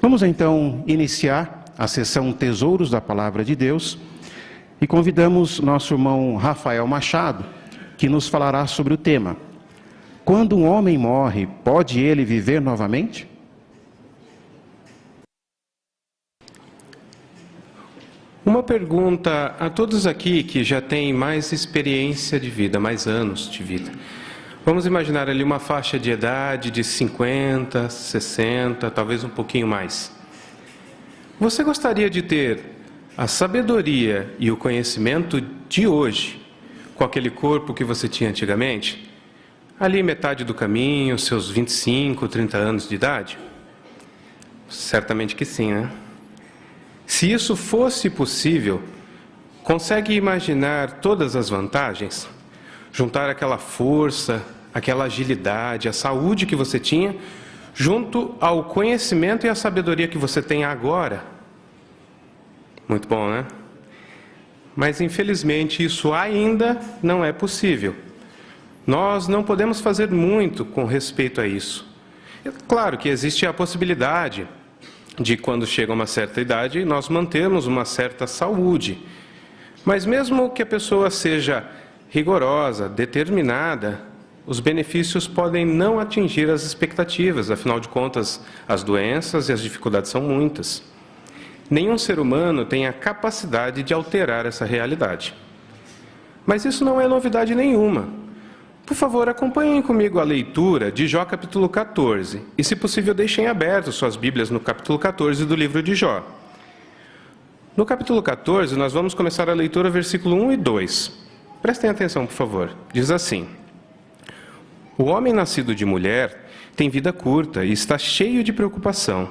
Vamos então iniciar a sessão Tesouros da Palavra de Deus e convidamos nosso irmão Rafael Machado, que nos falará sobre o tema: quando um homem morre, pode ele viver novamente? Uma pergunta a todos aqui que já têm mais experiência de vida, mais anos de vida. Vamos imaginar ali uma faixa de idade de 50, 60, talvez um pouquinho mais. Você gostaria de ter a sabedoria e o conhecimento de hoje, com aquele corpo que você tinha antigamente? Ali metade do caminho, seus 25, 30 anos de idade? Certamente que sim, né? Se isso fosse possível, consegue imaginar todas as vantagens? Juntar aquela força, aquela agilidade, a saúde que você tinha, junto ao conhecimento e à sabedoria que você tem agora? Muito bom, né? Mas infelizmente isso ainda não é possível. Nós não podemos fazer muito com respeito a isso. É claro que existe a possibilidade de, quando chega a uma certa idade, nós mantermos uma certa saúde. Mas mesmo que a pessoa seja rigorosa, determinada, os benefícios podem não atingir as expectativas. Afinal de contas, as doenças e as dificuldades são muitas. Nenhum ser humano tem a capacidade de alterar essa realidade. Mas isso não é novidade nenhuma. Por favor, acompanhem comigo a leitura de Jó capítulo 14. E, se possível, deixem abertas suas Bíblias no capítulo 14 do livro de Jó. No capítulo 14, nós vamos começar a leitura versículo 1 e 2. Prestem atenção, por favor. Diz assim: o homem nascido de mulher tem vida curta e está cheio de preocupação.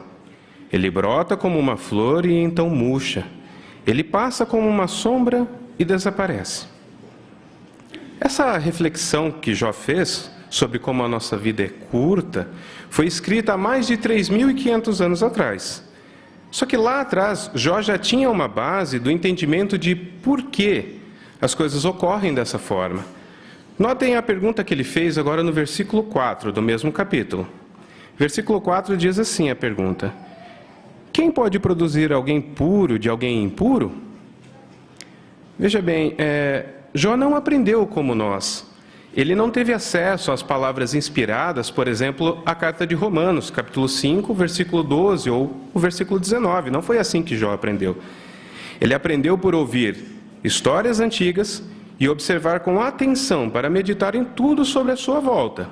Ele brota como uma flor e então murcha. Ele passa como uma sombra e desaparece. Essa reflexão que Jó fez sobre como a nossa vida é curta foi escrita há mais de 3.500 anos atrás. Só que lá atrás, Jó já tinha uma base do entendimento de por que as coisas ocorrem dessa forma. Notem a pergunta que ele fez agora no versículo 4 do mesmo capítulo. Versículo 4 diz assim a pergunta: quem pode produzir alguém puro de alguém impuro? Veja bem, Jó não aprendeu como nós. Ele não teve acesso às palavras inspiradas, por exemplo, a carta de Romanos, capítulo 5, versículo 12 ou o versículo 19. Não foi assim que Jó aprendeu. Ele aprendeu por ouvir histórias antigas e observar com atenção para meditar em tudo sobre a sua volta.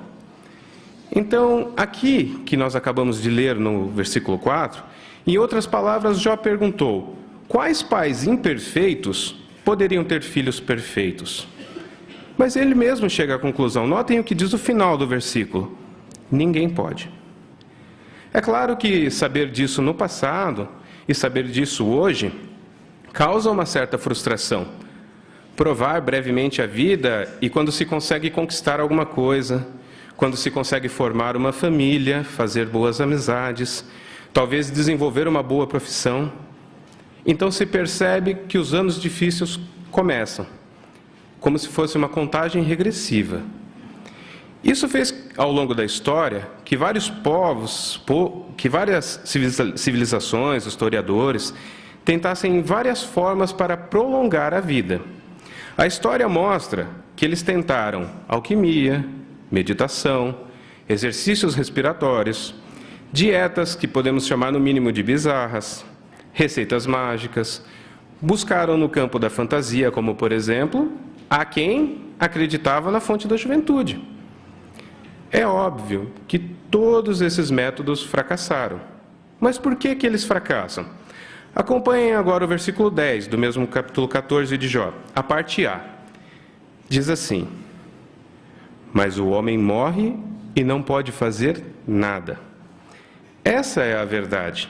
Então, aqui que nós acabamos de ler no versículo 4, em outras palavras, Jó perguntou: quais pais imperfeitos poderiam ter filhos perfeitos? Mas ele mesmo chega à conclusão. Notem o que diz o final do versículo: ninguém pode. É claro que saber disso no passado e saber disso hoje causa uma certa frustração. Provar brevemente a vida e quando se consegue conquistar alguma coisa, quando se consegue formar uma família, fazer boas amizades, talvez desenvolver uma boa profissão, então se percebe que os anos difíceis começam, como se fosse uma contagem regressiva. Isso fez, ao longo da história, que vários povos, que várias civilizações, historiadores, tentassem várias formas para prolongar a vida. A história mostra que eles tentaram alquimia, meditação, exercícios respiratórios, dietas que podemos chamar no mínimo de bizarras, receitas mágicas, buscaram no campo da fantasia, como por exemplo, há quem acreditava na fonte da juventude. É óbvio que todos esses métodos fracassaram. Mas por que eles fracassam? Acompanhem agora o versículo 10 do mesmo capítulo 14 de Jó, a parte A. Diz assim: mas o homem morre e não pode fazer nada. Essa é a verdade.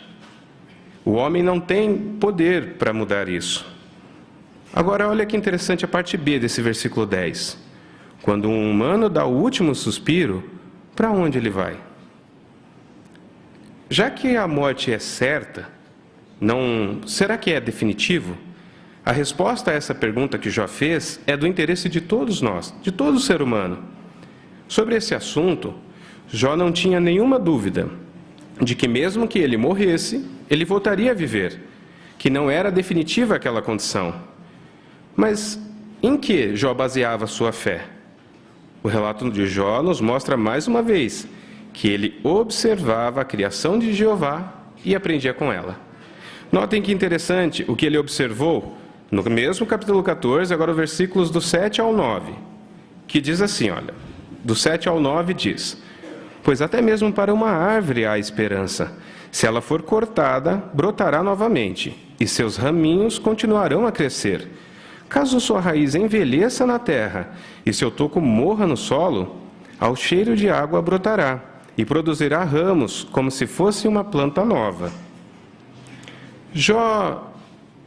O homem não tem poder para mudar isso. Agora, olha que interessante a parte B desse versículo 10. Quando um humano dá o último suspiro, para onde ele vai? Já que a morte é certa, será que é definitivo? A resposta a essa pergunta que Jó fez é do interesse de todos nós, de todo ser humano. Sobre esse assunto, Jó não tinha nenhuma dúvida. de que mesmo que ele morresse, ele voltaria a viver, que não era definitiva aquela condição. Mas em que Jó baseava sua fé? O relato de Jó nos mostra mais uma vez que ele observava a criação de Jeová e aprendia com ela. Notem que interessante o que ele observou no mesmo capítulo 14, agora os versículos do 7 ao 9, que diz assim, olha, do 7 ao 9 diz: pois até mesmo para uma árvore há esperança. Se ela for cortada, brotará novamente, e seus raminhos continuarão a crescer. Caso sua raiz envelheça na terra, e seu toco morra no solo, ao cheiro de água brotará, e produzirá ramos, como se fosse uma planta nova. Jó,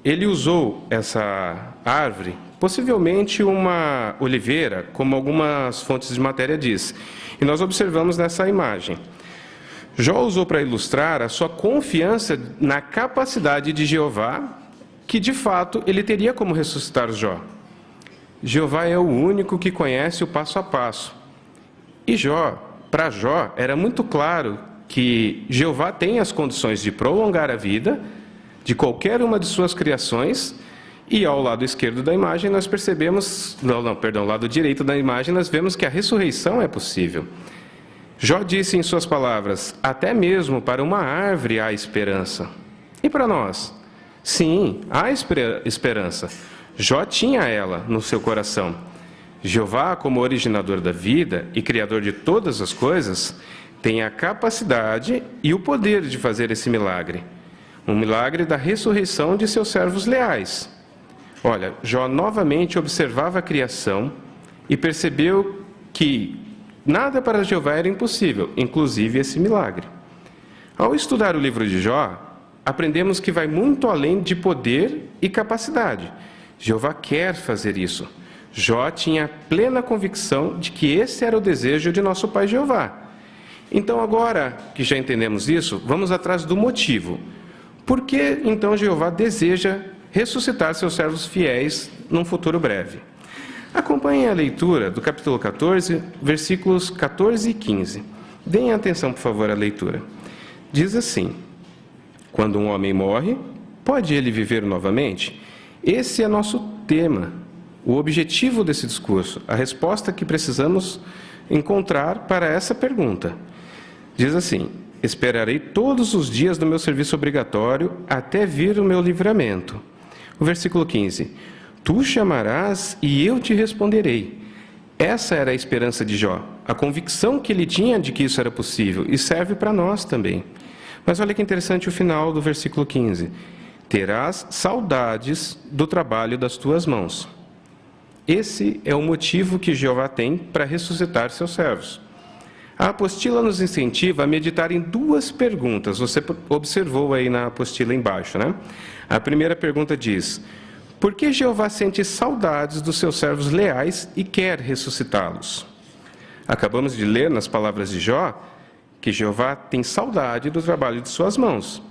ele usou essa árvore, possivelmente uma oliveira, como algumas fontes de matéria diz. E nós observamos nessa imagem. Jó usou para ilustrar a sua confiança na capacidade de Jeová, que de fato ele teria como ressuscitar Jó. Jeová é o único que conhece o passo a passo. E para Jó, era muito claro que Jeová tem as condições de prolongar a vida de qualquer uma de suas criações. E ao lado esquerdo da imagem nós percebemos, ao lado direito da imagem nós vemos que a ressurreição é possível. Jó disse em suas palavras: até mesmo para uma árvore há esperança. E para nós? Sim, há esperança. Jó tinha ela no seu coração. Jeová, como originador da vida e criador de todas as coisas, tem a capacidade e o poder de fazer esse milagre. Um milagre da ressurreição de seus servos leais. Olha, Jó novamente observava a criação e percebeu que nada para Jeová era impossível, inclusive esse milagre. Ao estudar o livro de Jó, aprendemos que vai muito além de poder e capacidade. Jeová quer fazer isso. Jó tinha plena convicção de que esse era o desejo de nosso Pai Jeová. Então, agora que já entendemos isso, vamos atrás do motivo. Por que, então, Jeová deseja ressuscitar seus servos fiéis num futuro breve? Acompanhem a leitura do capítulo 14, versículos 14 e 15. Deem atenção, por favor, à leitura. Diz assim: quando um homem morre, pode ele viver novamente? Esse é nosso tema, o objetivo desse discurso, a resposta que precisamos encontrar para essa pergunta. Diz assim: esperarei todos os dias do meu serviço obrigatório até vir o meu livramento. O versículo 15: tu chamarás e eu te responderei. Essa era a esperança de Jó, a convicção que ele tinha de que isso era possível, e serve para nós também. Mas olha que interessante o final do versículo 15: terás saudades do trabalho das tuas mãos. Esse é o motivo que Jeová tem para ressuscitar seus servos. A apostila nos incentiva a meditar em duas perguntas. Você observou aí na apostila embaixo, né? A primeira pergunta diz: por que Jeová sente saudades dos seus servos leais e quer ressuscitá-los? Acabamos de ler nas palavras de Jó que Jeová tem saudade do trabalho de suas mãos.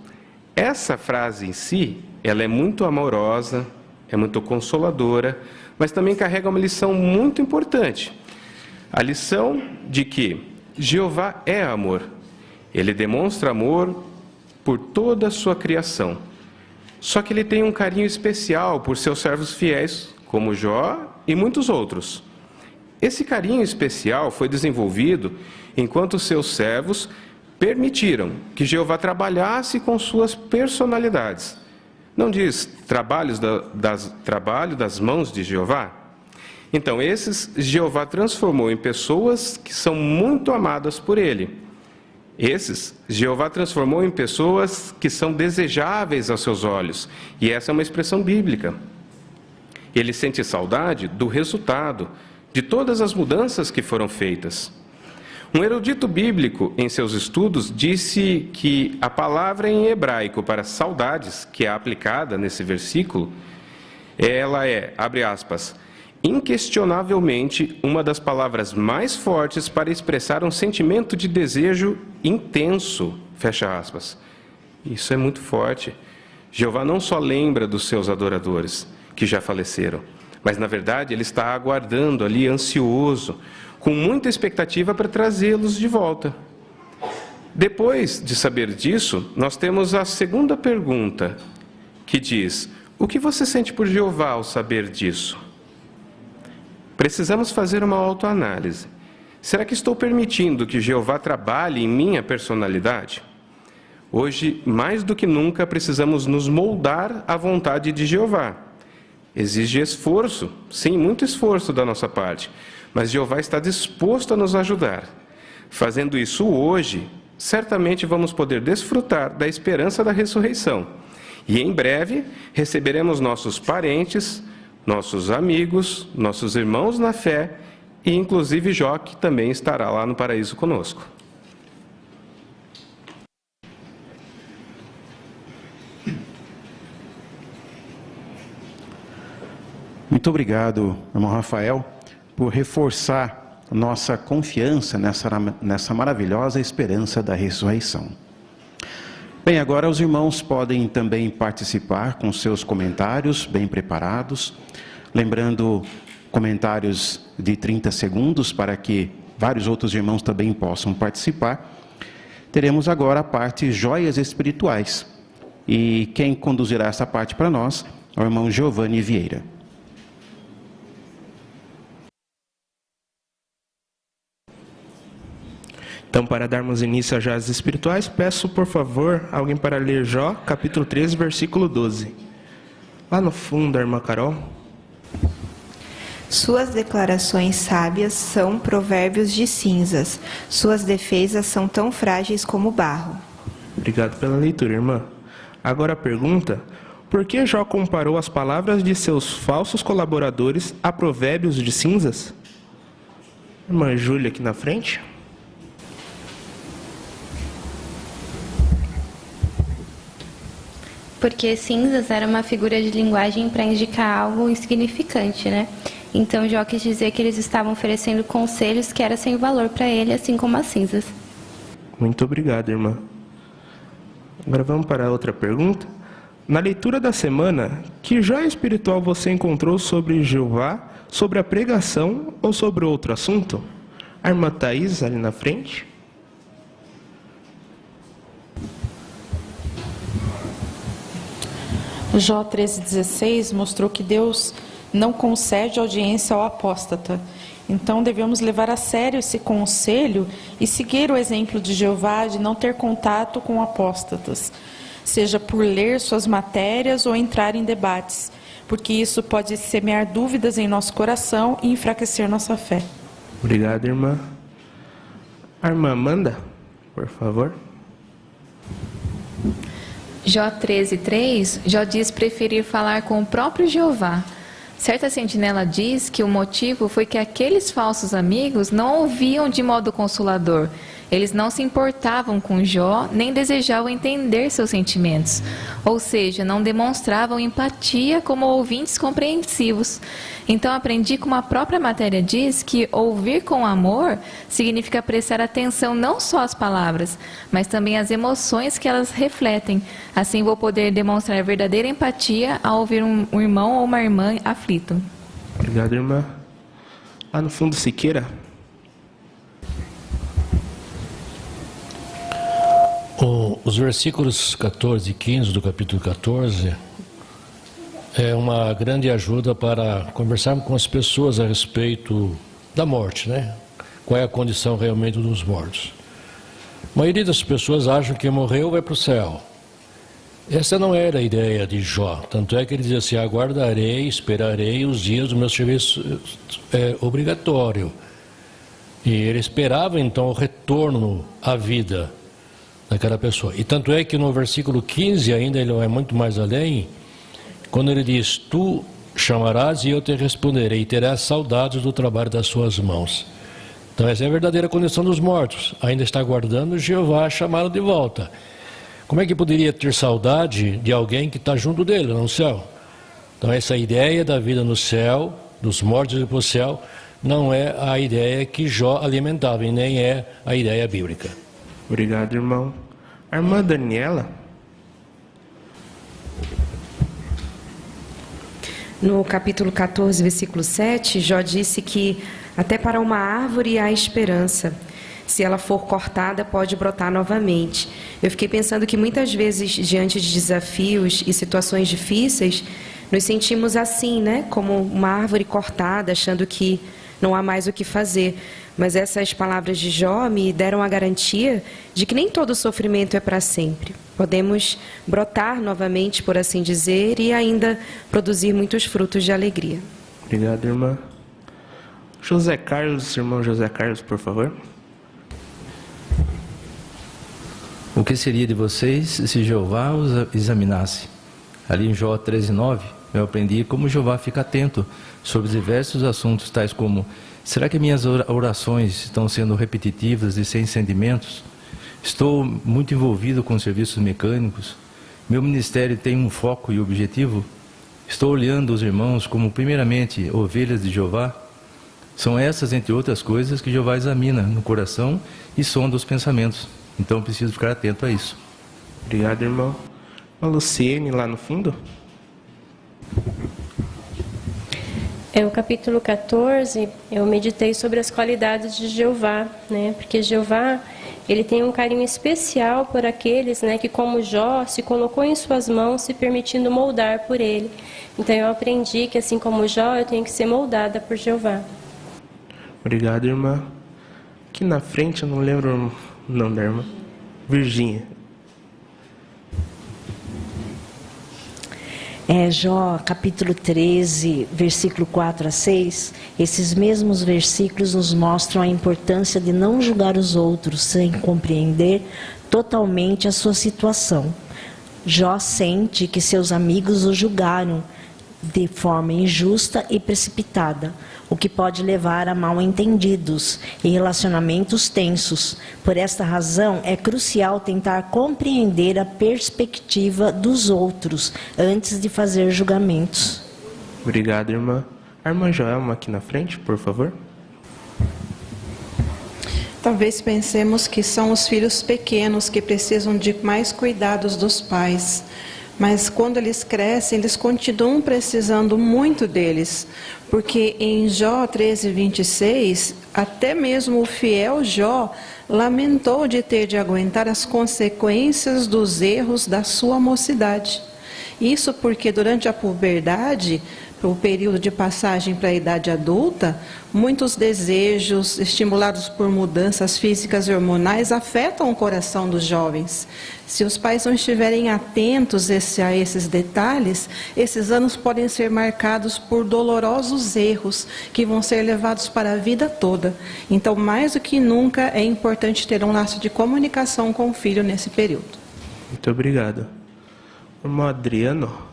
Essa frase em si, ela é muito amorosa, é muito consoladora, mas também carrega uma lição muito importante. A lição de que Jeová é amor. Ele demonstra amor por toda a sua criação. Só que ele tem um carinho especial por seus servos fiéis, como Jó e muitos outros. Esse carinho especial foi desenvolvido enquanto seus servos permitiram que Jeová trabalhasse com suas personalidades. Não diz trabalho das mãos de Jeová? Então, esses Jeová transformou em pessoas que são muito amadas por Ele. Esses Jeová transformou em pessoas que são desejáveis aos seus olhos. E essa é uma expressão bíblica. Ele sente saudade do resultado de todas as mudanças que foram feitas. Um erudito bíblico, em seus estudos, disse que a palavra em hebraico para saudades, que é aplicada nesse versículo, ela é, abre aspas, inquestionavelmente uma das palavras mais fortes para expressar um sentimento de desejo intenso, fecha aspas. Isso é muito forte. Jeová não só lembra dos seus adoradores, que já faleceram, mas, na verdade, ele está aguardando ali, ansioso, com muita expectativa para trazê-los de volta. Depois de saber disso, nós temos a segunda pergunta, que diz: o que você sente por Jeová ao saber disso? Precisamos fazer uma autoanálise. Será que estou permitindo que Jeová trabalhe em minha personalidade? Hoje, mais do que nunca, precisamos nos moldar à vontade de Jeová. Exige esforço, sim, muito esforço da nossa parte, mas Jeová está disposto a nos ajudar. Fazendo isso hoje, certamente vamos poder desfrutar da esperança da ressurreição. E em breve receberemos nossos parentes, nossos amigos, nossos irmãos na fé, e inclusive Jó, que também estará lá no paraíso conosco. Muito obrigado, irmão Rafael, por reforçar nossa confiança nessa maravilhosa esperança da ressurreição. Bem, agora os irmãos podem também participar com seus comentários bem preparados, lembrando comentários de 30 segundos para que vários outros irmãos também possam participar. Teremos agora a parte joias espirituais, e quem conduzirá essa parte para nós é o irmão Giovanni Vieira. Então, para darmos início às joias espirituais, peço, por favor, alguém para ler Jó, capítulo 13, versículo 12. Lá no fundo, a irmã Carol. Suas declarações sábias são provérbios de cinzas. Suas defesas são tão frágeis como barro. Obrigado pela leitura, irmã. Agora a pergunta: por que Jó comparou as palavras de seus falsos colaboradores a provérbios de cinzas? Irmã Júlia aqui na frente. Porque cinzas era uma figura de linguagem para indicar algo insignificante, né? Então Jó quis dizer que eles estavam oferecendo conselhos que eram sem valor para ele, assim como as cinzas. Muito obrigado, irmã. Agora vamos para a outra pergunta. Na leitura da semana, que joia espiritual você encontrou sobre Jeová, sobre a pregação ou sobre outro assunto? A irmã Thaís, ali na frente. Jó 13,16 mostrou que Deus não concede audiência ao apóstata. Então devemos levar a sério esse conselho e seguir o exemplo de Jeová de não ter contato com apóstatas, seja por ler suas matérias ou entrar em debates, porque isso pode semear dúvidas em nosso coração e enfraquecer nossa fé. Obrigado, irmã. A irmã Amanda, por favor. Jó 13:3, Jó diz preferir falar com o próprio Jeová. Certa sentinela diz que o motivo foi que aqueles falsos amigos não ouviam de modo consolador. Eles não se importavam com Jó, nem desejavam entender seus sentimentos. Ou seja, não demonstravam empatia como ouvintes compreensivos. Então aprendi, como a própria matéria diz, que ouvir com amor significa prestar atenção não só às palavras, mas também às emoções que elas refletem. Assim vou poder demonstrar verdadeira empatia ao ouvir um irmão ou uma irmã aflito. Obrigado, irmã. Lá no fundo, Siqueira. Os versículos 14 e 15 do capítulo 14 é uma grande ajuda para conversarmos com as pessoas a respeito da morte, né? Qual é a condição realmente dos mortos. A maioria das pessoas acham que morreu vai para o céu. Essa não era a ideia de Jó, tanto é que ele dizia assim: aguardarei, esperarei os dias do meu serviço obrigatório. E ele esperava então o retorno à vida daquela pessoa. E tanto é que no versículo 15 ainda ele vai muito mais além, quando ele diz: tu chamarás e eu te responderei, e terás saudades do trabalho das suas mãos. Então essa é a verdadeira condição dos mortos, ainda está aguardando Jeová chamá-lo de volta. Como é que poderia ter saudade de alguém que está junto dele no céu? Então essa ideia da vida no céu, dos mortos e para o céu, não é a ideia que Jó alimentava, e nem é a ideia bíblica. Obrigado, irmão. A irmã Daniela. No capítulo 14, versículo 7, Jó disse que até para uma árvore há esperança. se ela for cortada, pode brotar novamente. Eu fiquei pensando que muitas vezes, diante de desafios e situações difíceis, nos sentimos assim, né? Como uma árvore cortada, achando que não há mais o que fazer. Mas essas palavras de Jó me deram a garantia de que nem todo sofrimento é para sempre. Podemos brotar novamente, por assim dizer, e ainda produzir muitos frutos de alegria. Obrigado, irmã. José Carlos, irmão José Carlos, por favor. O que seria de vocês se Jeová os examinasse? Ali em Jó 13:9, eu aprendi como Jeová fica atento sobre diversos assuntos, tais como: será que minhas orações estão sendo repetitivas e sem sentimentos? Estou muito envolvido com serviços mecânicos? Meu ministério tem um foco e objetivo? Estou olhando os irmãos como primeiramente ovelhas de Jeová? São essas, entre outras coisas, que Jeová examina no coração e sonda os pensamentos. Então preciso ficar atento a isso. Obrigado, irmão. A Luciene, lá no fundo. O capítulo 14, eu meditei sobre as qualidades de Jeová, né? Porque Jeová, ele tem um carinho especial por aqueles, né, que como Jó se colocou em suas mãos, se permitindo moldar por ele. Então eu aprendi que assim como Jó, eu tenho que ser moldada por Jeová. Obrigado, irmã. Aqui na frente, eu não lembro o nome da irmã. Virgínia. Jó, capítulo 13, versículo 4 a 6, esses mesmos versículos nos mostram a importância de não julgar os outros sem compreender totalmente a sua situação. Jó sente que seus amigos o julgaram de forma injusta e precipitada, o que pode levar a mal-entendidos e relacionamentos tensos. Por esta razão, é crucial tentar compreender a perspectiva dos outros antes de fazer julgamentos. Obrigado, irmã. A irmã Joelma aqui na frente, por favor. Talvez pensemos que são os filhos pequenos que precisam de mais cuidados dos pais. Mas quando eles crescem, eles continuam precisando muito deles. Porque em Jó 13:26, até mesmo o fiel Jó lamentou de ter de aguentar as consequências dos erros da sua mocidade. Isso porque durante a puberdade, o período de passagem para a idade adulta, muitos desejos estimulados por mudanças físicas e hormonais afetam o coração dos jovens. Se os pais não estiverem atentos a esses detalhes, esses anos podem ser marcados por dolorosos erros que vão ser levados para a vida toda. Então, mais do que nunca, é importante ter um laço de comunicação com o filho nesse período. Muito obrigado. Irmão Adriano.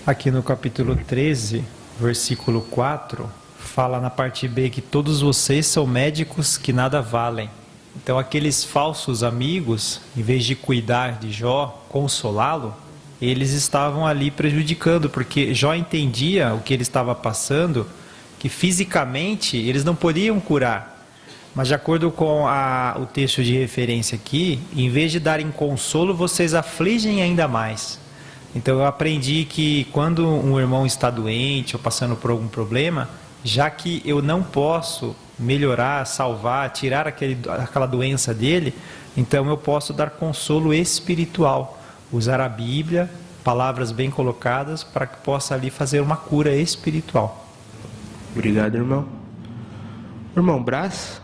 Aqui no capítulo 13, versículo 4, fala na parte B que todos vocês são médicos que nada valem. Então aqueles falsos amigos, em vez de cuidar de Jó, consolá-lo, eles estavam ali prejudicando, porque Jó entendia o que ele estava passando, que fisicamente eles não podiam curar. Mas de acordo com o texto de referência aqui, em vez de darem consolo, vocês afligem ainda mais. Então eu aprendi que quando um irmão está doente ou passando por algum problema, já que eu não posso melhorar, salvar, tirar aquela doença dele, então eu posso dar consolo espiritual, usar a Bíblia, palavras bem colocadas, para que possa ali fazer uma cura espiritual. Obrigado, irmão. Irmão Brás?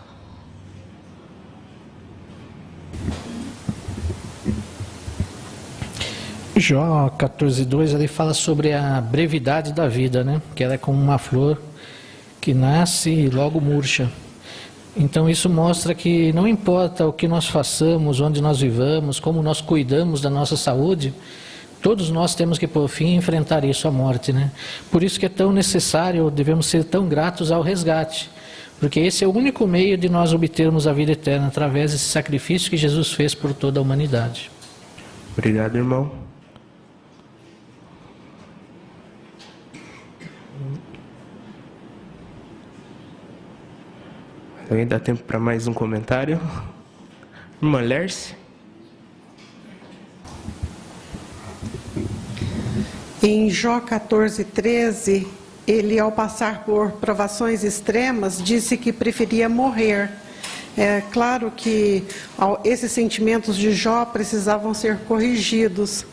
Jó 14:2, ele fala sobre a brevidade da vida, né? Que ela é como uma flor que nasce e logo murcha. Então isso mostra que não importa o que nós façamos, onde nós vivamos, como nós cuidamos da nossa saúde, todos nós temos que por fim enfrentar isso, a morte, né? Por isso que é tão necessário, devemos ser tão gratos ao resgate, porque esse é o único meio de nós obtermos a vida eterna, através desse sacrifício que Jesus fez por toda a humanidade. Obrigado, irmão. Também dá tempo para mais um comentário. Irmã Lerce. Em Jó 14:13, ele, ao passar por provações extremas, disse que preferia morrer. É claro que esses sentimentos de Jó precisavam ser corrigidos,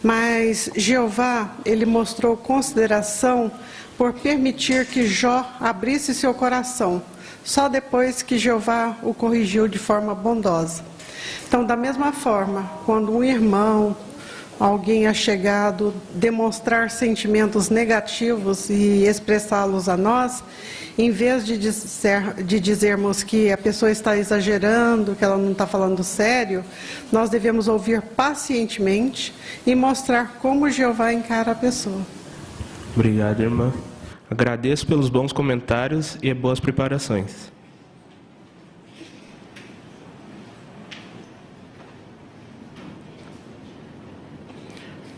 mas Jeová, ele mostrou consideração por permitir que Jó abrisse seu coração, só depois que Jeová o corrigiu de forma bondosa. Então, da mesma forma, quando um irmão, alguém achegado, demonstrar sentimentos negativos e expressá-los a nós, em vez de dizermos que a pessoa está exagerando, que ela não está falando sério, nós devemos ouvir pacientemente e mostrar como Jeová encara a pessoa. Obrigado, irmã. Agradeço pelos bons comentários e boas preparações.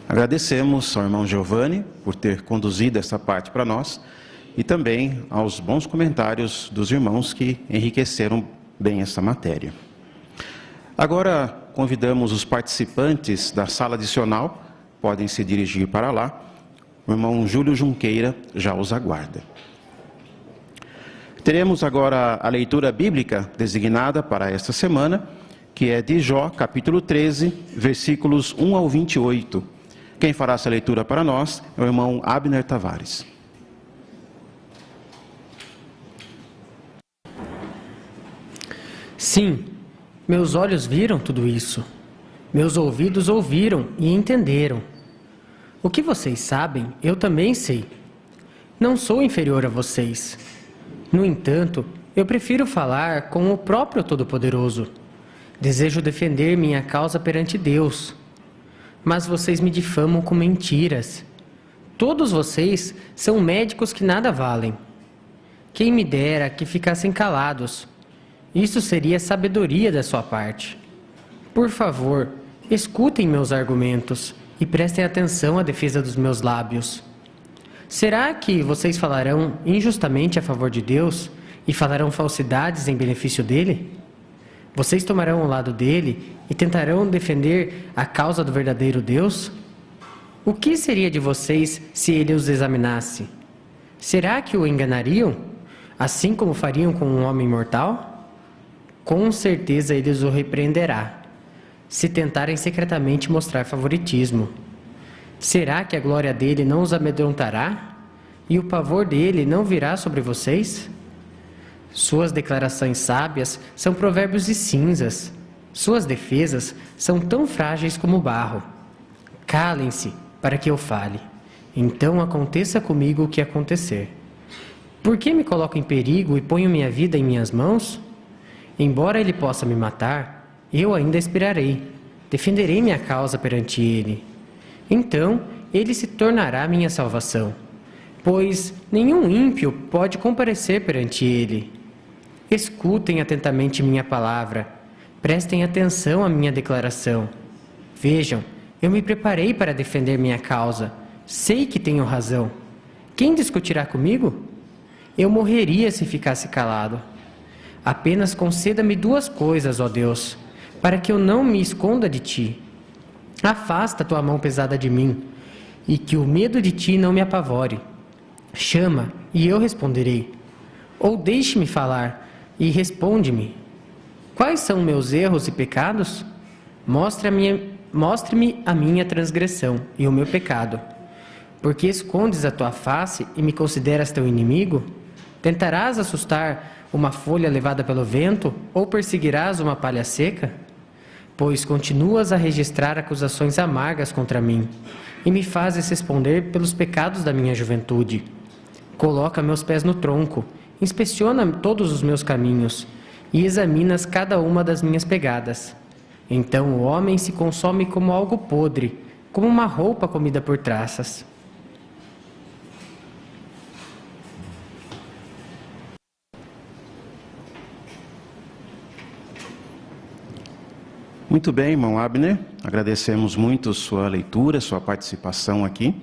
Agradecemos ao irmão Giovanni por ter conduzido essa parte para nós e também aos bons comentários dos irmãos que enriqueceram bem essa matéria. Agora convidamos os participantes da sala adicional, podem se dirigir para lá. O irmão Júlio Junqueira já os aguarda. Teremos agora a leitura bíblica designada para esta semana, que é de Jó, capítulo 13, versículos 1 ao 28. Quem fará essa leitura para nós é o irmão Abner Tavares. Sim, meus olhos viram tudo isso. Meus ouvidos ouviram e entenderam. O que vocês sabem, eu também sei. Não sou inferior a vocês. No entanto, eu prefiro falar com o próprio Todo-Poderoso. Desejo defender minha causa perante Deus. Mas vocês me difamam com mentiras. Todos vocês são médicos que nada valem. Quem me dera que ficassem calados. Isso seria sabedoria da sua parte. Por favor, escutem meus argumentos e prestem atenção à defesa dos meus lábios. Será que vocês falarão injustamente a favor de Deus e falarão falsidades em benefício dele? Vocês tomarão o lado dele e tentarão defender a causa do verdadeiro Deus? O que seria de vocês se ele os examinasse? Será que o enganariam, assim como fariam com um homem mortal? Com certeza ele os repreenderá, se tentarem secretamente mostrar favoritismo. Será que a glória dele não os amedrontará? E o pavor dele não virá sobre vocês? Suas declarações sábias são provérbios de cinzas. Suas defesas são tão frágeis como o barro. Calem-se para que eu fale. Então aconteça comigo o que acontecer. Por que me coloco em perigo e ponho minha vida em minhas mãos? Embora ele possa me matar, eu ainda esperarei. Defenderei minha causa perante ele. Então ele se tornará minha salvação, pois nenhum ímpio pode comparecer perante ele. Escutem atentamente minha palavra, prestem atenção à minha declaração. Vejam, eu me preparei para defender minha causa, sei que tenho razão. Quem discutirá comigo? Eu morreria se ficasse calado. Apenas conceda-me duas coisas, ó Deus, para que eu não me esconda de ti. Afasta tua mão pesada de mim, e que o medo de ti não me apavore. Chama, e eu responderei. Ou deixe-me falar, e responde-me. Quais são meus erros e pecados? Mostre-me a minha transgressão e o meu pecado. Porque escondes a tua face e me consideras teu inimigo? Tentarás assustar uma folha levada pelo vento, ou perseguirás uma palha seca? Pois continuas a registrar acusações amargas contra mim, e me fazes responder pelos pecados da minha juventude. Coloca meus pés no tronco, inspeciona todos os meus caminhos, e examinas cada uma das minhas pegadas. Então o homem se consome como algo podre, como uma roupa comida por traças. Muito bem, irmão Abner, agradecemos muito sua leitura, sua participação aqui.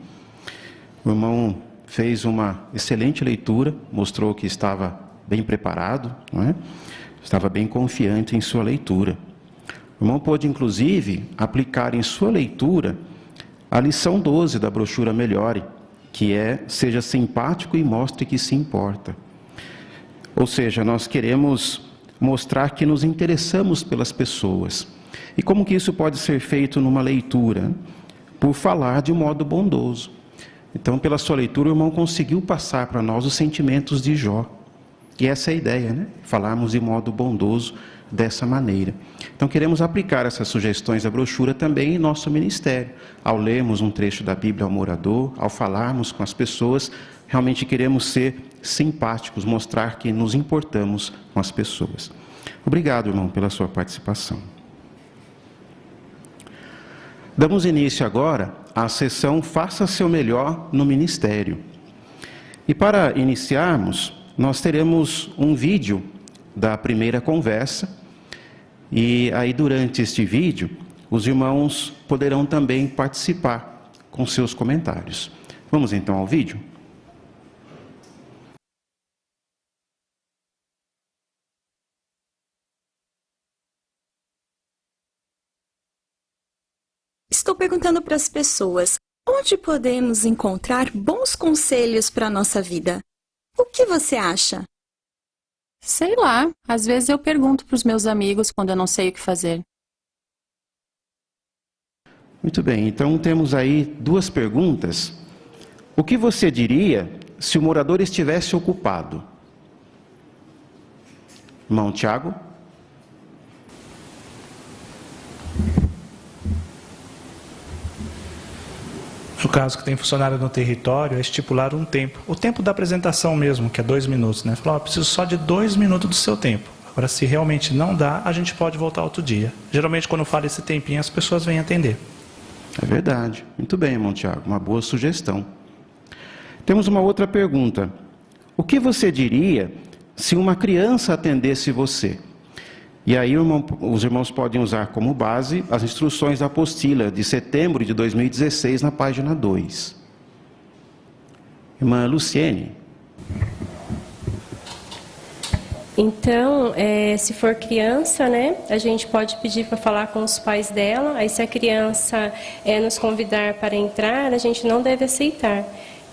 O irmão fez uma excelente leitura, mostrou que estava bem preparado, não é? Estava bem confiante em sua leitura. O irmão pôde, inclusive, aplicar em sua leitura a lição 12 da brochura Melhore, que seja simpático e mostre que se importa. Ou seja, nós queremos mostrar que nos interessamos pelas pessoas. E como que isso pode ser feito numa leitura? Por falar de modo bondoso. Então, pela sua leitura, o irmão conseguiu passar para nós os sentimentos de Jó. E essa é a ideia, né? Falarmos de modo bondoso dessa maneira. Então, queremos aplicar essas sugestões da brochura também em nosso ministério. Ao lermos um trecho da Bíblia ao morador, ao falarmos com as pessoas, realmente queremos ser simpáticos, mostrar que nos importamos com as pessoas. Obrigado, irmão, pela sua participação. Damos início agora à sessão Faça Seu Melhor no Ministério. E para iniciarmos, nós teremos um vídeo da primeira conversa. E aí, durante este vídeo, os irmãos poderão também participar com seus comentários. Vamos então ao vídeo? Estou perguntando para as pessoas, onde podemos encontrar bons conselhos para a nossa vida? O que você acha? Sei lá, às vezes eu pergunto para os meus amigos quando eu não sei o que fazer. Muito bem, então temos aí duas perguntas. O que você diria se o morador estivesse ocupado? Irmão Tiago? No caso que tem funcionário no território, é estipular um tempo. O tempo da apresentação mesmo, que é 2 minutos, né? Falar, preciso só de 2 minutos do seu tempo. Agora, se realmente não dá, a gente pode voltar outro dia. Geralmente, quando fala esse tempinho, as pessoas vêm atender. É verdade. Muito bem, irmão Tiago. Uma boa sugestão. Temos uma outra pergunta. O que você diria se uma criança atendesse você? E aí os irmãos podem usar como base as instruções da apostila de setembro de 2016, na página 2. Irmã Luciene. Então, se for criança, né, a gente pode pedir para falar com os pais dela. Aí, se a criança nos convidar para entrar, a gente não deve aceitar.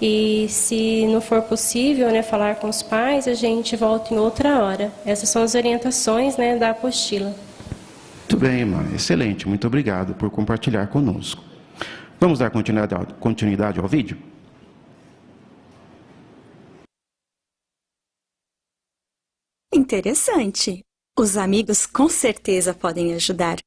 E se não for possível, né, falar com os pais, a gente volta em outra hora. Essas são as orientações, né, da apostila. Muito bem, irmã. Excelente. Muito obrigado por compartilhar conosco. Vamos dar continuidade ao vídeo? Interessante. Os amigos com certeza podem ajudar.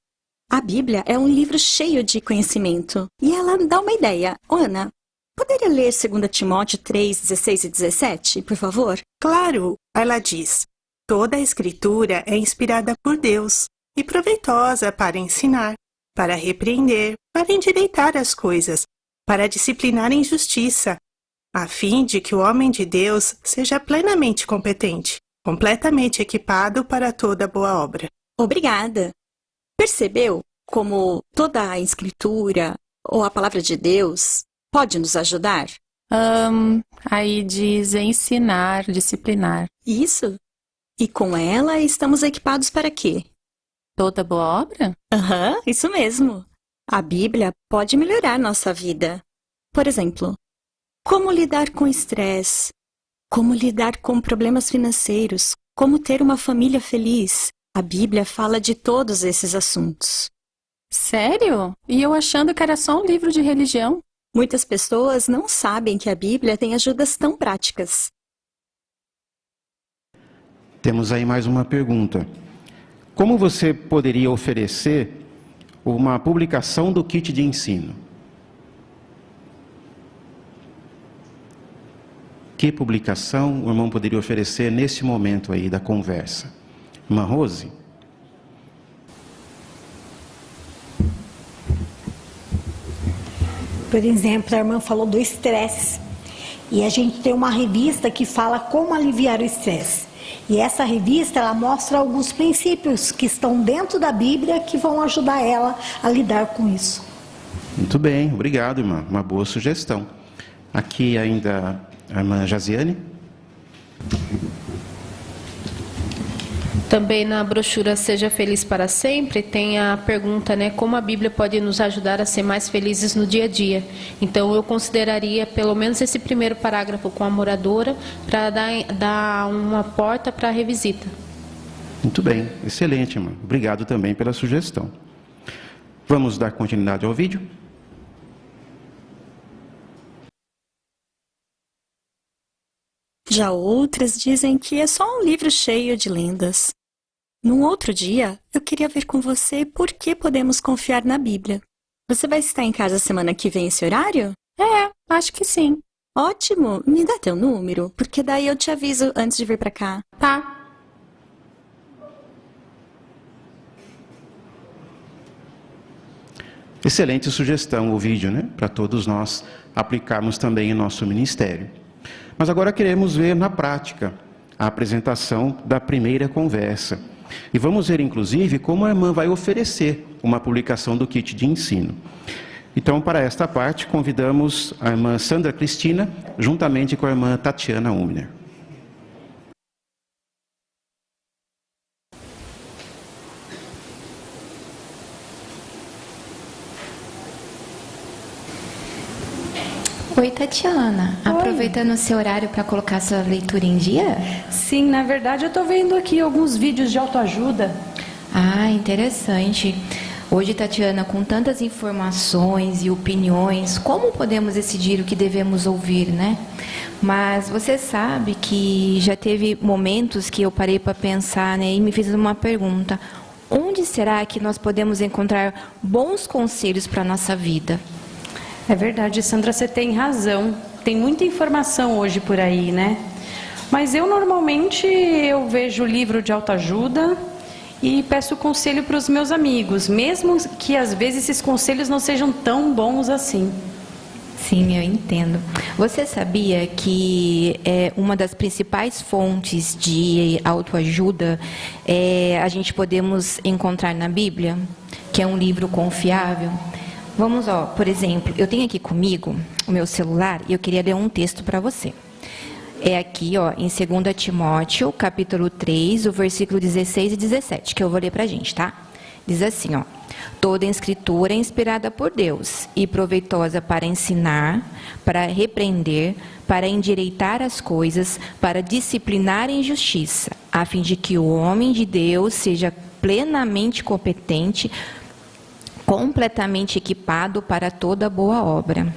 A Bíblia é um livro cheio de conhecimento. E ela dá uma ideia. Ana, poderia ler 2 Timóteo 3, 16 e 17, por favor? Claro, ela diz: toda a Escritura é inspirada por Deus e proveitosa para ensinar, para repreender, para endireitar as coisas, para disciplinar em justiça, a fim de que o homem de Deus seja plenamente competente, completamente equipado para toda boa obra. Obrigada. Percebeu como toda a Escritura ou a Palavra de Deus pode nos ajudar? Aí diz ensinar, disciplinar. Isso. E com ela estamos equipados para quê? Toda boa obra? Aham, isso mesmo. A Bíblia pode melhorar nossa vida. Por exemplo, como lidar com estresse, como lidar com problemas financeiros, como ter uma família feliz. A Bíblia fala de todos esses assuntos. Sério? E eu achando que era só um livro de religião? Muitas pessoas não sabem que a Bíblia tem ajudas tão práticas. Temos aí mais uma pergunta. Como você poderia oferecer uma publicação do kit de ensino? Que publicação o irmão poderia oferecer nesse momento aí da conversa? Irmã Rose? Por exemplo, a irmã falou do estresse. E a gente tem uma revista que fala como aliviar o estresse. E essa revista, ela mostra alguns princípios que estão dentro da Bíblia que vão ajudar ela a lidar com isso. Muito bem, obrigado, irmã. Uma boa sugestão. Aqui ainda a irmã Jaziane. Também na brochura Seja Feliz para Sempre tem a pergunta, né, como a Bíblia pode nos ajudar a ser mais felizes no dia a dia. Então eu consideraria pelo menos esse primeiro parágrafo com a moradora para dar uma porta para a revisita. Muito bem, excelente, irmã. Obrigado também pela sugestão. Vamos dar continuidade ao vídeo? Já outras dizem que é só um livro cheio de lendas. Num outro dia, eu queria ver com você por que podemos confiar na Bíblia. Você vai estar em casa semana que vem esse horário? É, acho que sim. Ótimo, me dá teu número, porque daí eu te aviso antes de vir pra cá. Tá. Excelente sugestão o vídeo, né? Para todos nós aplicarmos também em nosso ministério. Mas agora queremos ver na prática a apresentação da primeira conversa. E vamos ver, inclusive, como a irmã vai oferecer uma publicação do kit de ensino. Então, para esta parte, convidamos a irmã Sandra Cristina, juntamente com a irmã Tatiana Umner. Oi, Tatiana. Oi. Aproveitando o seu horário para colocar sua leitura em dia? Sim, na verdade eu estou vendo aqui alguns vídeos de autoajuda. Ah, interessante. Hoje, Tatiana, com tantas informações e opiniões, como podemos decidir o que devemos ouvir, né? Mas você sabe que já teve momentos que eu parei para pensar, né, e me fiz uma pergunta. Onde será que nós podemos encontrar bons conselhos para a nossa vida? É verdade, Sandra, você tem razão. Tem muita informação hoje por aí, né? Mas eu normalmente vejo livro de autoajuda e peço conselho para os meus amigos, mesmo que às vezes esses conselhos não sejam tão bons assim. Sim, eu entendo. Você sabia que uma das principais fontes de autoajuda a gente podemos encontrar na Bíblia, que é um livro confiável? Vamos, por exemplo, eu tenho aqui comigo o meu celular e eu queria ler um texto para você. É aqui, em 2 Timóteo, capítulo 3, o versículo 16 e 17, que eu vou ler para a gente, tá? Diz assim, toda a escritura é inspirada por Deus e proveitosa para ensinar, para repreender, para endireitar as coisas, para disciplinar em justiça, a fim de que o homem de Deus seja plenamente competente, completamente equipado para toda boa obra.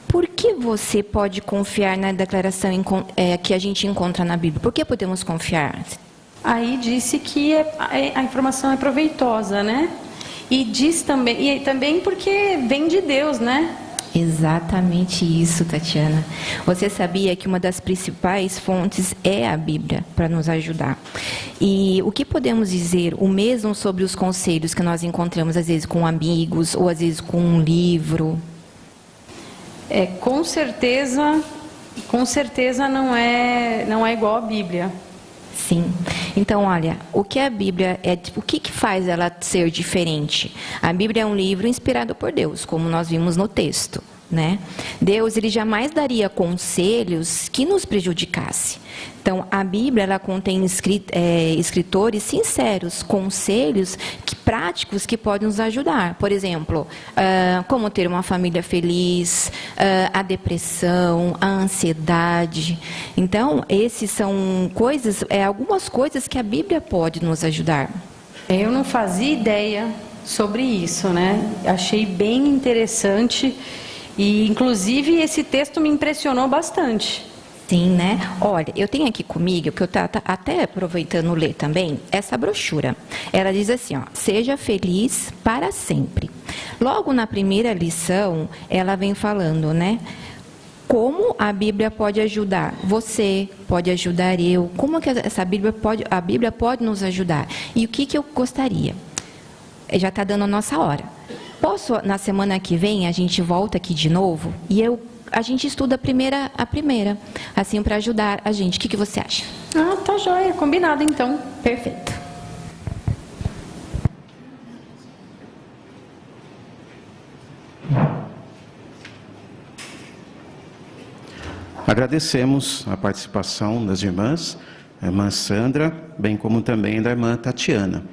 Por que você pode confiar na declaração que a gente encontra na Bíblia? Por que podemos confiar? Aí disse que a informação é proveitosa, né? E diz também, e também porque vem de Deus, né? Exatamente isso, Tatiana. Você sabia que uma das principais fontes é a Bíblia para nos ajudar? E o que podemos dizer o mesmo sobre os conselhos que nós encontramos às vezes com amigos ou às vezes com um livro? Com certeza não é igual à Bíblia. Sim. Então, olha, o que a Bíblia o que faz ela ser diferente? A Bíblia é um livro inspirado por Deus, como nós vimos no texto, né? Deus, ele jamais daria conselhos que nos prejudicasse. Então, a Bíblia, ela contém escritores sinceros, conselhos práticos que podem nos ajudar. Por exemplo, como ter uma família feliz, a depressão, a ansiedade. Então, esses são algumas coisas que a Bíblia pode nos ajudar. Eu não fazia ideia sobre isso, né? Achei bem interessante e, inclusive, esse texto me impressionou bastante. Sim, né? Olha, eu tenho aqui comigo, que eu estou até aproveitando ler também, essa brochura. Ela diz assim, seja feliz para sempre. Logo na primeira lição, ela vem falando, né? Como a Bíblia pode ajudar você, pode ajudar eu, como que a Bíblia pode nos ajudar? E o que eu gostaria? Já está dando a nossa hora. Posso, na semana que vem, a gente volta aqui de novo e a gente estuda a primeira, assim, para ajudar a gente. O que você acha? Tá joia. Combinado, então. Perfeito. Agradecemos a participação das irmãs a irmã Sandra, bem como também da irmã Tatiana.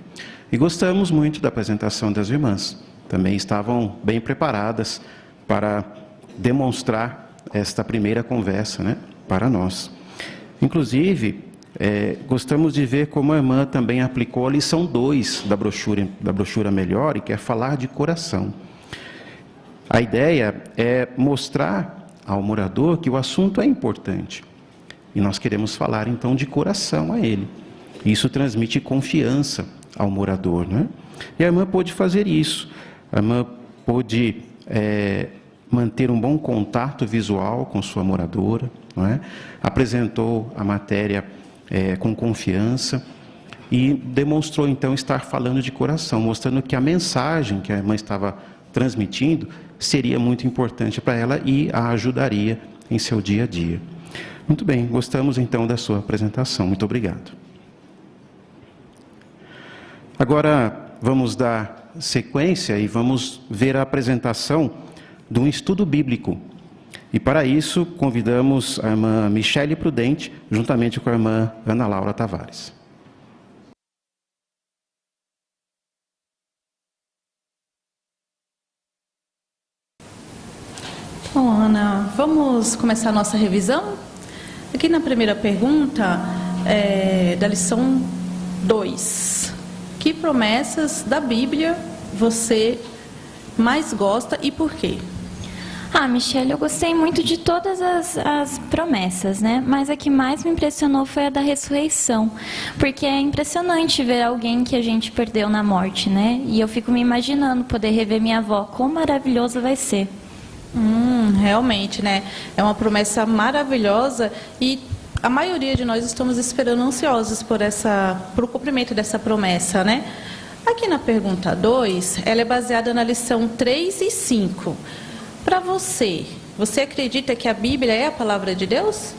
E gostamos muito da apresentação das irmãs. Também estavam bem preparadas para demonstrar esta primeira conversa, né, para nós. Inclusive, gostamos de ver como a irmã também aplicou a lição 2 da brochura Melhor, e quer falar de coração. A ideia é mostrar ao morador que o assunto é importante. E nós queremos falar então de coração a ele. Isso transmite confiança ao morador, né? E a irmã pôde fazer isso. A irmã pôde manter um bom contato visual com sua moradora, não é? Apresentou a matéria com confiança e demonstrou então estar falando de coração, mostrando que a mensagem que a irmã estava transmitindo seria muito importante para ela e a ajudaria em seu dia a dia. Muito bem, gostamos então da sua apresentação. Muito obrigado. Agora vamos dar sequência e vamos ver a apresentação de um estudo bíblico. E para isso convidamos a irmã Michele Prudente, juntamente com a irmã Ana Laura Tavares. Bom, Ana, vamos começar a nossa revisão? Aqui na primeira pergunta, da lição 2. Que promessas da Bíblia você mais gosta e por quê? Michele, eu gostei muito de todas as promessas, né? Mas a que mais me impressionou foi a da ressurreição. Porque é impressionante ver alguém que a gente perdeu na morte, né? E eu fico me imaginando poder rever minha avó. Quão maravilhoso vai ser. Realmente, né? É uma promessa maravilhosa e a maioria de nós estamos esperando ansiosos por o cumprimento dessa promessa, né? Aqui na pergunta 2, ela é baseada na lição 3 e 5. Para você acredita que a Bíblia é a palavra de Deus?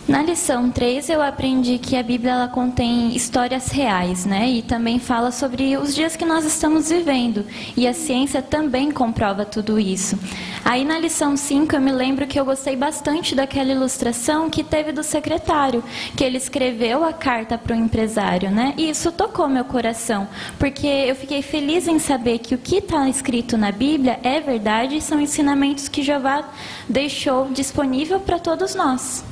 Na lição 3 eu aprendi que a Bíblia ela contém histórias reais, né? E também fala sobre os dias que nós estamos vivendo. E a ciência também comprova tudo isso. Aí na lição 5 eu me lembro que eu gostei bastante daquela ilustração que teve do secretário, que ele escreveu a carta para o empresário, né? E isso tocou meu coração, porque eu fiquei feliz em saber que o que está escrito na Bíblia é verdade e são ensinamentos que Jeová deixou disponível para todos nós.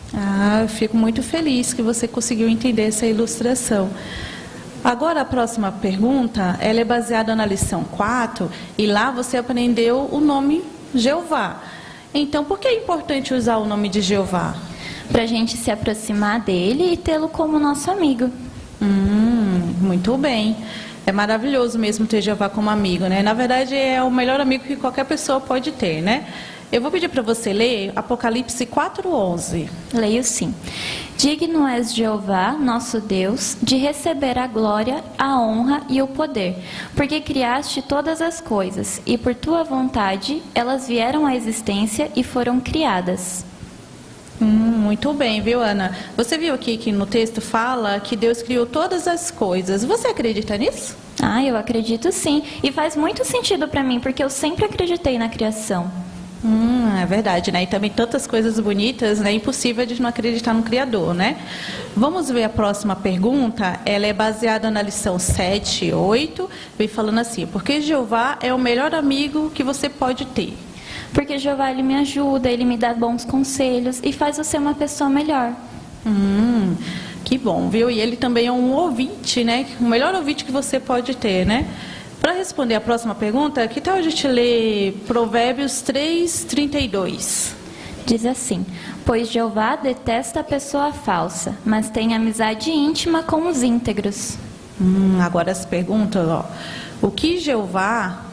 Eu fico muito feliz que você conseguiu entender essa ilustração. Agora a próxima pergunta, ela é baseada na lição 4 e lá você aprendeu o nome Jeová. Então, por que é importante usar o nome de Jeová? Para a gente se aproximar dele e tê-lo como nosso amigo. Muito bem. É maravilhoso mesmo ter Jeová como amigo, né? Na verdade, é o melhor amigo que qualquer pessoa pode ter, né? Eu vou pedir para você ler Apocalipse 4:11. Leio sim. Digno és Jeová, nosso Deus, de receber a glória, a honra e o poder, porque criaste todas as coisas, e por tua vontade elas vieram à existência e foram criadas. Muito bem, viu, Ana? Você viu aqui que no texto fala que Deus criou todas as coisas. Você acredita nisso? Eu acredito sim. E faz muito sentido para mim, porque eu sempre acreditei na criação. É verdade, né? E também tantas coisas bonitas, né? Impossível de não acreditar no Criador, né? Vamos ver a próxima pergunta. Ela é baseada na lição 7 e 8. Vem falando assim, porque Jeová é o melhor amigo que você pode ter. Porque Jeová, ele me ajuda, ele me dá bons conselhos e faz você uma pessoa melhor. Que bom, viu? E ele também é um ouvinte, né? O melhor ouvinte que você pode ter, né? Para responder a próxima pergunta, que tal a gente ler Provérbios 3:32? Diz assim: pois Jeová detesta a pessoa falsa, mas tem amizade íntima com os íntegros. Agora as perguntas, ó. O que Jeová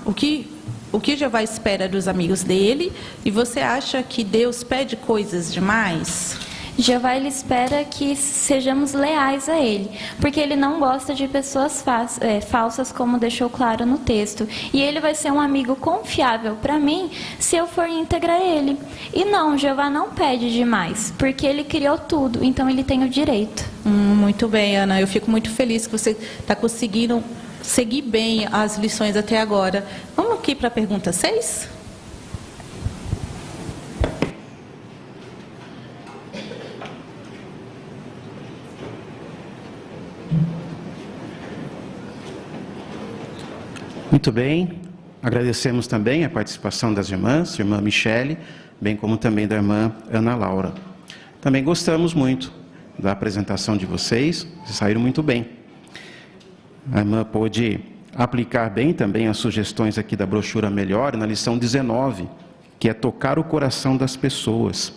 espera dos amigos dele? E você acha que Deus pede coisas demais? Jeová, ele espera que sejamos leais a ele, porque ele não gosta de pessoas falsas, como deixou claro no texto. E ele vai ser um amigo confiável para mim se eu for íntegra a ele. E não, Jeová não pede demais, porque ele criou tudo, então ele tem o direito. Muito bem, Ana. Eu fico muito feliz que você está conseguindo seguir bem as lições até agora. Vamos aqui para a pergunta 6? Muito bem, agradecemos também a participação das irmãs, irmã Michele, bem como também da irmã Ana Laura. Também gostamos muito da apresentação de vocês saíram muito bem. A irmã pôde aplicar bem também as sugestões aqui da brochura Melhor, na lição 19, que é tocar o coração das pessoas.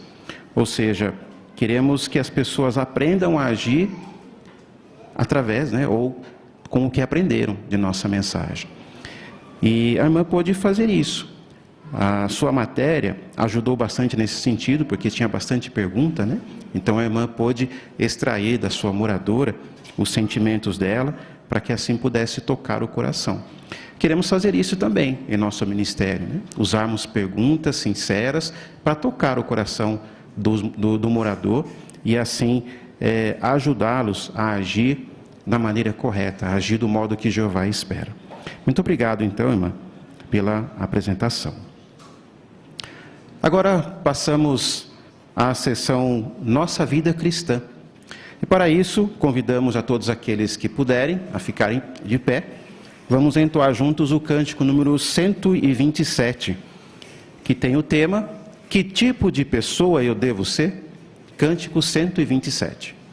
Ou seja, queremos que as pessoas aprendam a agir através, ou com o que aprenderam de nossa mensagem. E a irmã pôde fazer isso. A sua matéria ajudou bastante nesse sentido, porque tinha bastante pergunta, Então a irmã pôde extrair da sua moradora os sentimentos dela, para que assim pudesse tocar o coração. Queremos fazer isso também em nosso ministério, Usarmos perguntas sinceras para tocar o coração do morador e assim ajudá-los a agir da maneira correta, a agir do modo que Jeová espera. Muito obrigado, então, irmã, pela apresentação. Agora passamos à sessão Nossa Vida Cristã. E para isso, convidamos a todos aqueles que puderem a ficarem de pé. Vamos entoar juntos o cântico número 127, que tem o tema Que tipo de pessoa eu devo ser? Cântico 127.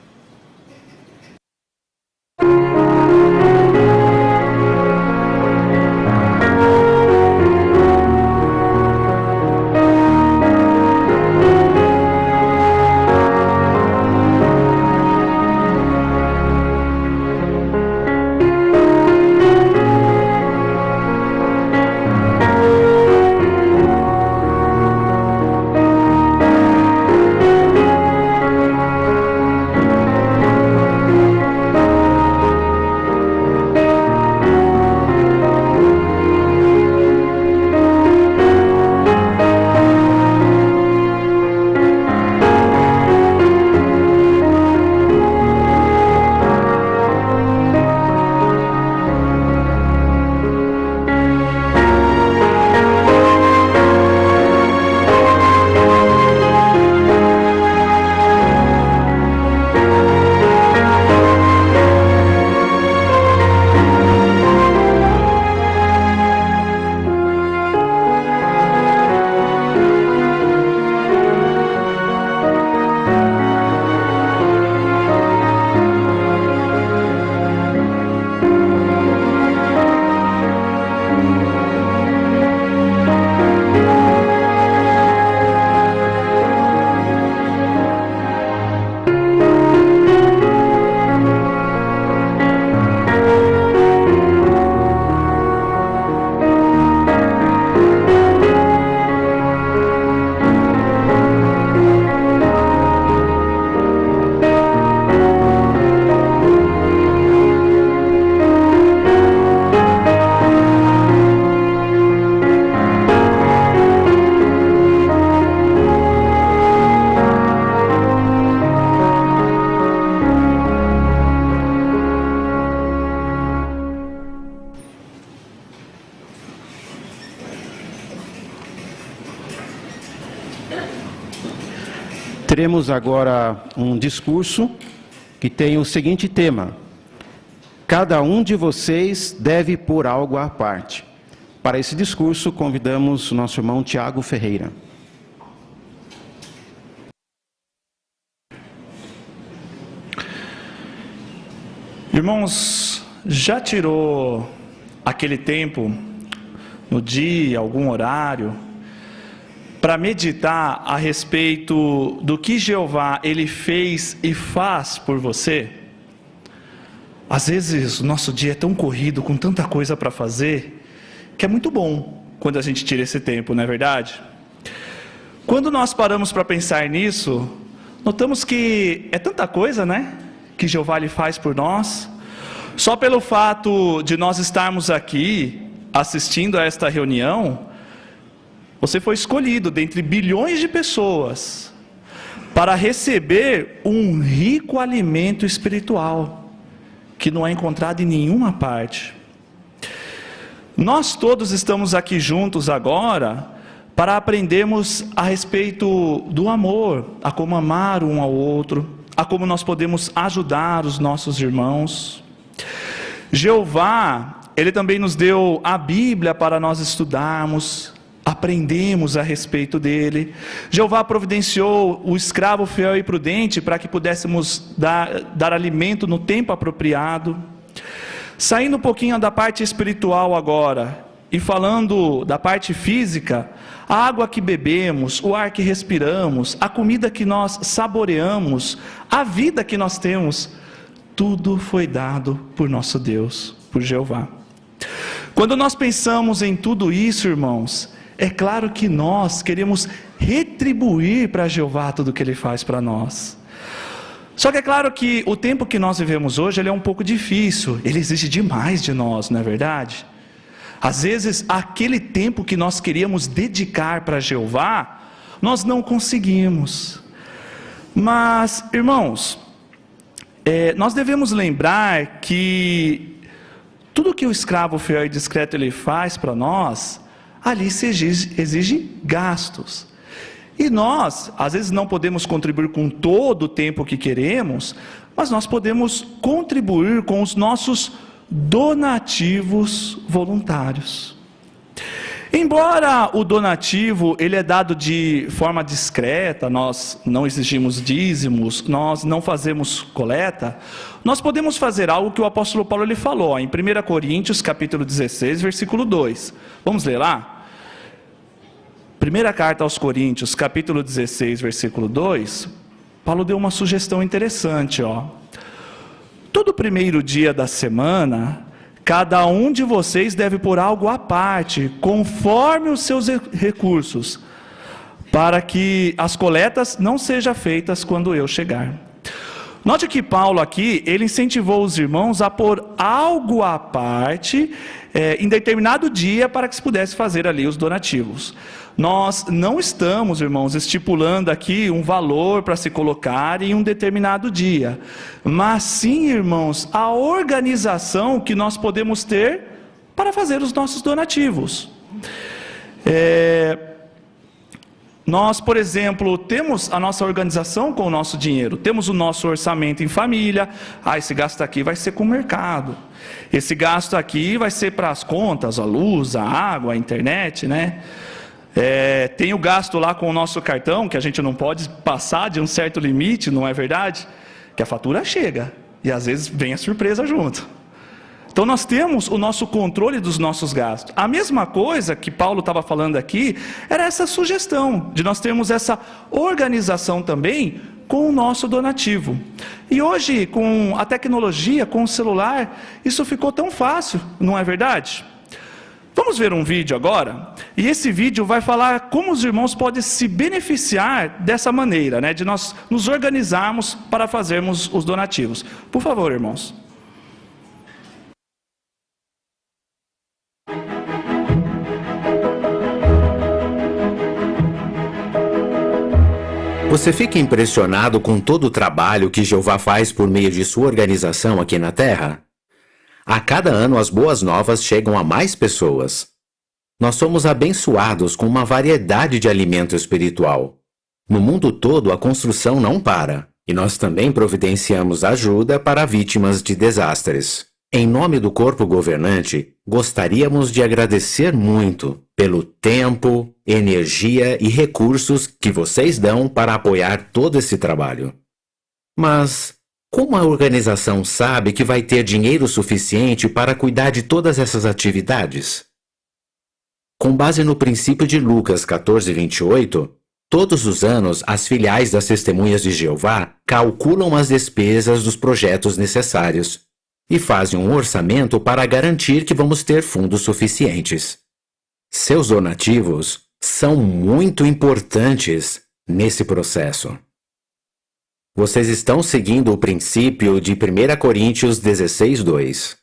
Teremos agora um discurso que tem o seguinte tema: cada um de vocês deve pôr algo à parte. Para esse discurso, convidamos o nosso irmão Tiago Ferreira. Irmãos, já tirou aquele tempo no dia, algum horário, para meditar a respeito do que Jeová ele fez e faz por você? Às vezes o nosso dia é tão corrido, com tanta coisa para fazer, que é muito bom quando a gente tira esse tempo, não é verdade? Quando nós paramos para pensar nisso, notamos que é tanta coisa, que Jeová ele faz por nós. Só pelo fato de nós estarmos aqui assistindo a esta reunião, você foi escolhido dentre bilhões de pessoas para receber um rico alimento espiritual que não é encontrado em nenhuma parte. Nós todos estamos aqui juntos agora para aprendermos a respeito do amor, a como amar um ao outro, a como nós podemos ajudar os nossos irmãos. Jeová, Ele também nos deu a Bíblia para nós estudarmos, aprendemos a respeito dele. Jeová providenciou o escravo fiel e prudente para que pudéssemos dar alimento no tempo apropriado. Saindo um pouquinho da parte espiritual agora, e falando da parte física, a água que bebemos, o ar que respiramos, a comida que nós saboreamos, a vida que nós temos, tudo foi dado por nosso Deus, por Jeová. Quando nós pensamos em tudo isso, irmãos, é claro que nós queremos retribuir para Jeová tudo que Ele faz para nós. Só que é claro que o tempo que nós vivemos hoje, ele é um pouco difícil, ele exige demais de nós, não é verdade? Às vezes, aquele tempo que nós queríamos dedicar para Jeová, nós não conseguimos. Mas, irmãos, nós devemos lembrar que tudo que o escravo fiel e discreto ele faz para nós, ali se exige gastos. E nós, às vezes não podemos contribuir com todo o tempo que queremos, mas nós podemos contribuir com os nossos donativos voluntários. Embora o donativo ele é dado de forma discreta, nós não exigimos dízimos, nós não fazemos coleta, nós podemos fazer algo que o apóstolo Paulo ele falou, em 1 Coríntios capítulo 16, versículo 2. Vamos ler lá? Primeira carta aos Coríntios, capítulo 16, versículo 2, Paulo deu uma sugestão interessante, Todo primeiro dia da semana, cada um de vocês deve pôr algo à parte, conforme os seus recursos, para que as coletas não sejam feitas quando eu chegar. Note que Paulo aqui, ele incentivou os irmãos a pôr algo à parte, em determinado dia, para que se pudesse fazer ali os donativos. Nós não estamos, irmãos, estipulando aqui um valor para se colocar em um determinado dia, mas sim, irmãos, a organização que nós podemos ter para fazer os nossos donativos. Nós, por exemplo, temos a nossa organização com o nosso dinheiro, temos o nosso orçamento em família, esse gasto aqui vai ser com o mercado, esse gasto aqui vai ser para as contas, a luz, a água, a internet, né? Tem o gasto lá com o nosso cartão, que a gente não pode passar de um certo limite, não é verdade? Que a fatura chega, e às vezes vem a surpresa junto. Então nós temos o nosso controle dos nossos gastos. A mesma coisa que Paulo estava falando aqui, era essa sugestão, de nós termos essa organização também com o nosso donativo. E hoje, com a tecnologia, com o celular, isso ficou tão fácil, não é verdade? Vamos ver um vídeo agora, e esse vídeo vai falar como os irmãos podem se beneficiar dessa maneira, né, de nós nos organizarmos para fazermos os donativos. Por favor, irmãos. Você fica impressionado com todo o trabalho que Jeová faz por meio de sua organização aqui na Terra? A cada ano as boas novas chegam a mais pessoas. Nós somos abençoados com uma variedade de alimento espiritual. No mundo todo a construção não para, e nós também providenciamos ajuda para vítimas de desastres. Em nome do corpo governante, gostaríamos de agradecer muito pelo tempo, energia e recursos que vocês dão para apoiar todo esse trabalho. Mas como a organização sabe que vai ter dinheiro suficiente para cuidar de todas essas atividades? Com base no princípio de Lucas 14:28, todos os anos as filiais das Testemunhas de Jeová calculam as despesas dos projetos necessários e fazem um orçamento para garantir que vamos ter fundos suficientes. Seus donativos são muito importantes nesse processo. Vocês estão seguindo o princípio de 1 Coríntios 16:2.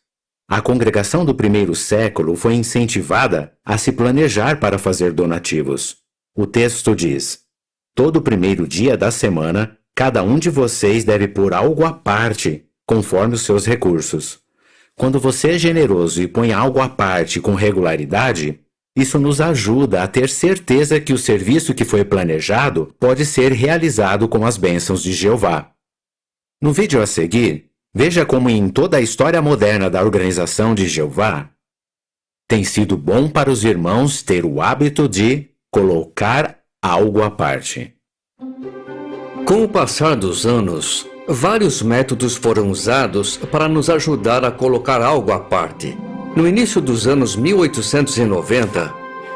A congregação do primeiro século foi incentivada a se planejar para fazer donativos. O texto diz: todo primeiro dia da semana, cada um de vocês deve pôr algo à parte, conforme os seus recursos. Quando você é generoso e põe algo à parte com regularidade, isso nos ajuda a ter certeza que o serviço que foi planejado pode ser realizado com as bênçãos de Jeová. No vídeo a seguir, veja como em toda a história moderna da organização de Jeová, Tem sido bom para os irmãos ter o hábito de colocar algo à parte. Com o passar dos anos, vários métodos foram usados para nos ajudar a colocar algo à parte. No início dos anos 1890,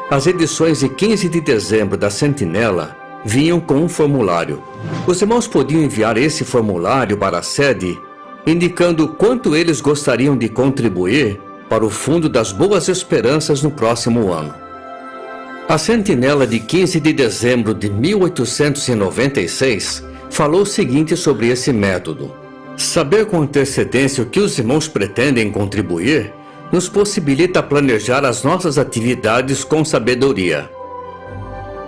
as edições de 15 de dezembro da Sentinela vinham com um formulário. Os irmãos podiam enviar esse formulário para a sede, indicando quanto eles gostariam de contribuir para o Fundo das Boas Esperanças no próximo ano. A Sentinela de 15 de dezembro de 1896 falou o seguinte sobre esse método: saber com antecedência o que os irmãos pretendem contribuir nos possibilita planejar as nossas atividades com sabedoria.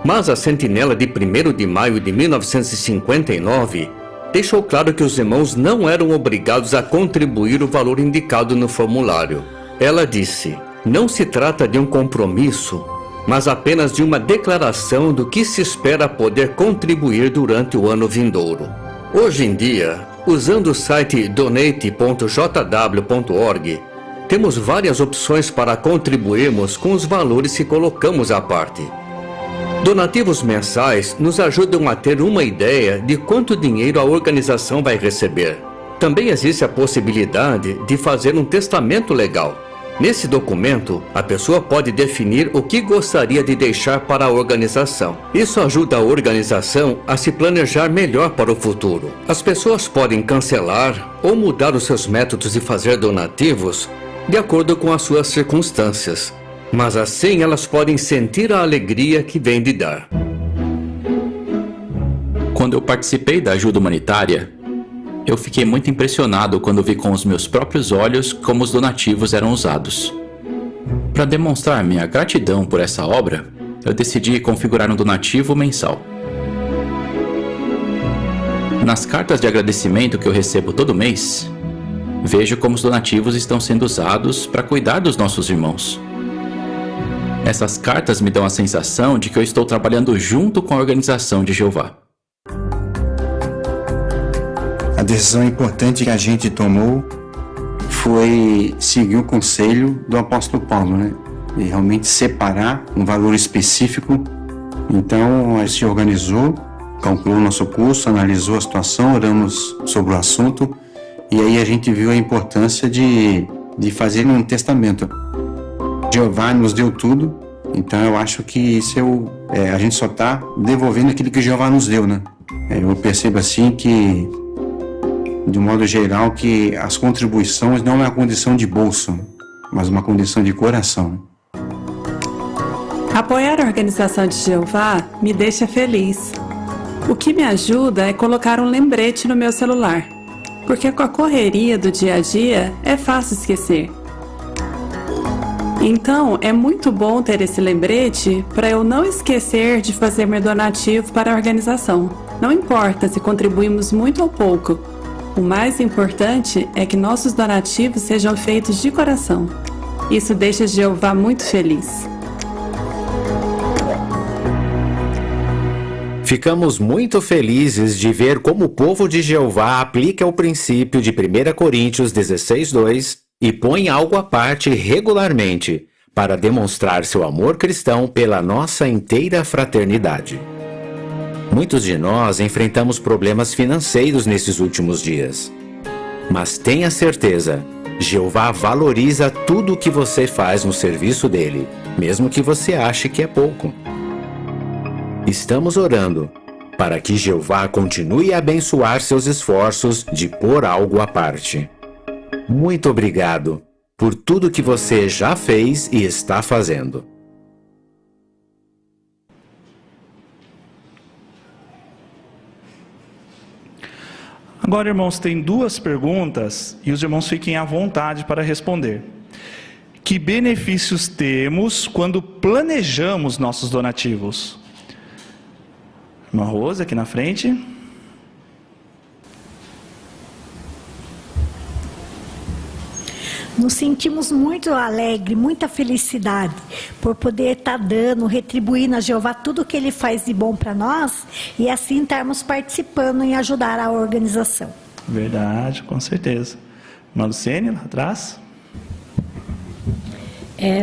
Mas a Sentinela de 1º de maio de 1959 deixou claro que os irmãos não eram obrigados a contribuir o valor indicado no formulário. Ela disse: não se trata de um compromisso, mas apenas de uma declaração do que se espera poder contribuir durante o ano vindouro. Hoje em dia, usando o site donate.jw.org, temos várias opções para contribuirmos com os valores que colocamos à parte. Donativos mensais nos ajudam a ter uma ideia de quanto dinheiro a organização vai receber. Também existe a possibilidade de fazer um testamento legal. Nesse documento, a pessoa pode definir o que gostaria de deixar para a organização. Isso ajuda a organização a se planejar melhor para o futuro. As pessoas podem cancelar ou mudar os seus métodos de fazer donativos de acordo com as suas circunstâncias. Mas assim elas podem sentir a alegria que vem de dar. Quando eu participei da ajuda humanitária, eu fiquei muito impressionado quando vi com os meus próprios olhos como os donativos eram usados. Para demonstrar minha gratidão por essa obra, eu decidi configurar um donativo mensal. Nas cartas de agradecimento que eu recebo todo mês, vejo como os donativos estão sendo usados para cuidar dos nossos irmãos. Essas cartas me dão a sensação de que eu estou trabalhando junto com a organização de Jeová. A decisão importante que a gente tomou foi seguir o conselho do apóstolo Paulo, né? E realmente separar um valor específico. Então a gente se organizou, calculou o nosso curso, analisou a situação, oramos sobre o assunto e aí a gente viu a importância de fazer um testamento. Jeová nos deu tudo, então eu acho que isso a gente só está devolvendo aquilo que Jeová nos deu, né? Eu percebo assim que, de modo geral, que as contribuições não é uma condição de bolso, mas uma condição de coração. Apoiar a organização de Jeová me deixa feliz. O que me ajuda é colocar um lembrete no meu celular, porque com a correria do dia a dia é fácil esquecer. Então, é muito bom ter esse lembrete para eu não esquecer de fazer meu donativo para a organização. Não importa se contribuímos muito ou pouco. O mais importante é que nossos donativos sejam feitos de coração. Isso deixa Jeová muito feliz. Ficamos muito felizes de ver como o povo de Jeová aplica o princípio de 1 Coríntios 16:2 e põe algo à parte regularmente para demonstrar seu amor cristão pela nossa inteira fraternidade. Muitos de nós enfrentamos problemas financeiros nesses últimos dias. Mas tenha certeza, Jeová valoriza tudo o que você faz no serviço dele, mesmo que você ache que é pouco. Estamos orando para que Jeová continue a abençoar seus esforços de pôr algo à parte. Muito obrigado por tudo que você já fez e está fazendo. Agora, irmãos, tem duas perguntas e os irmãos fiquem à vontade para responder. Que benefícios temos quando planejamos nossos donativos? Irmã Rosa, aqui na frente. Nos sentimos muito alegres, muita felicidade por poder estar dando, retribuindo a Jeová tudo que Ele faz de bom para nós e assim estarmos participando em ajudar a organização. Verdade, com certeza. Irmã Luciene, lá atrás.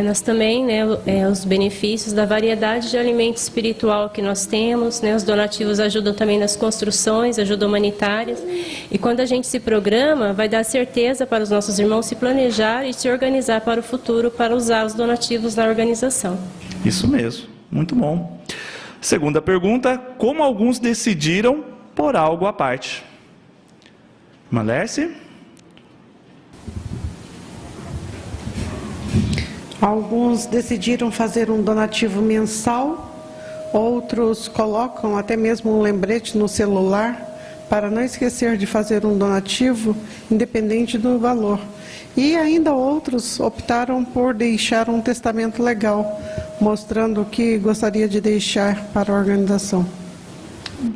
Nós também, né, os benefícios da variedade de alimento espiritual que nós temos, né, os donativos ajudam também nas construções, ajudam humanitárias, e quando a gente se programa, vai dar certeza para os nossos irmãos se planejar e se organizar para o futuro, para usar os donativos na organização. Isso mesmo, muito bom. Segunda pergunta, como alguns decidiram por algo à parte? Malerce? Alguns decidiram fazer um donativo mensal, outros colocam até mesmo um lembrete no celular para não esquecer de fazer um donativo, independente do valor. E ainda outros optaram por deixar um testamento legal, mostrando o que gostaria de deixar para a organização.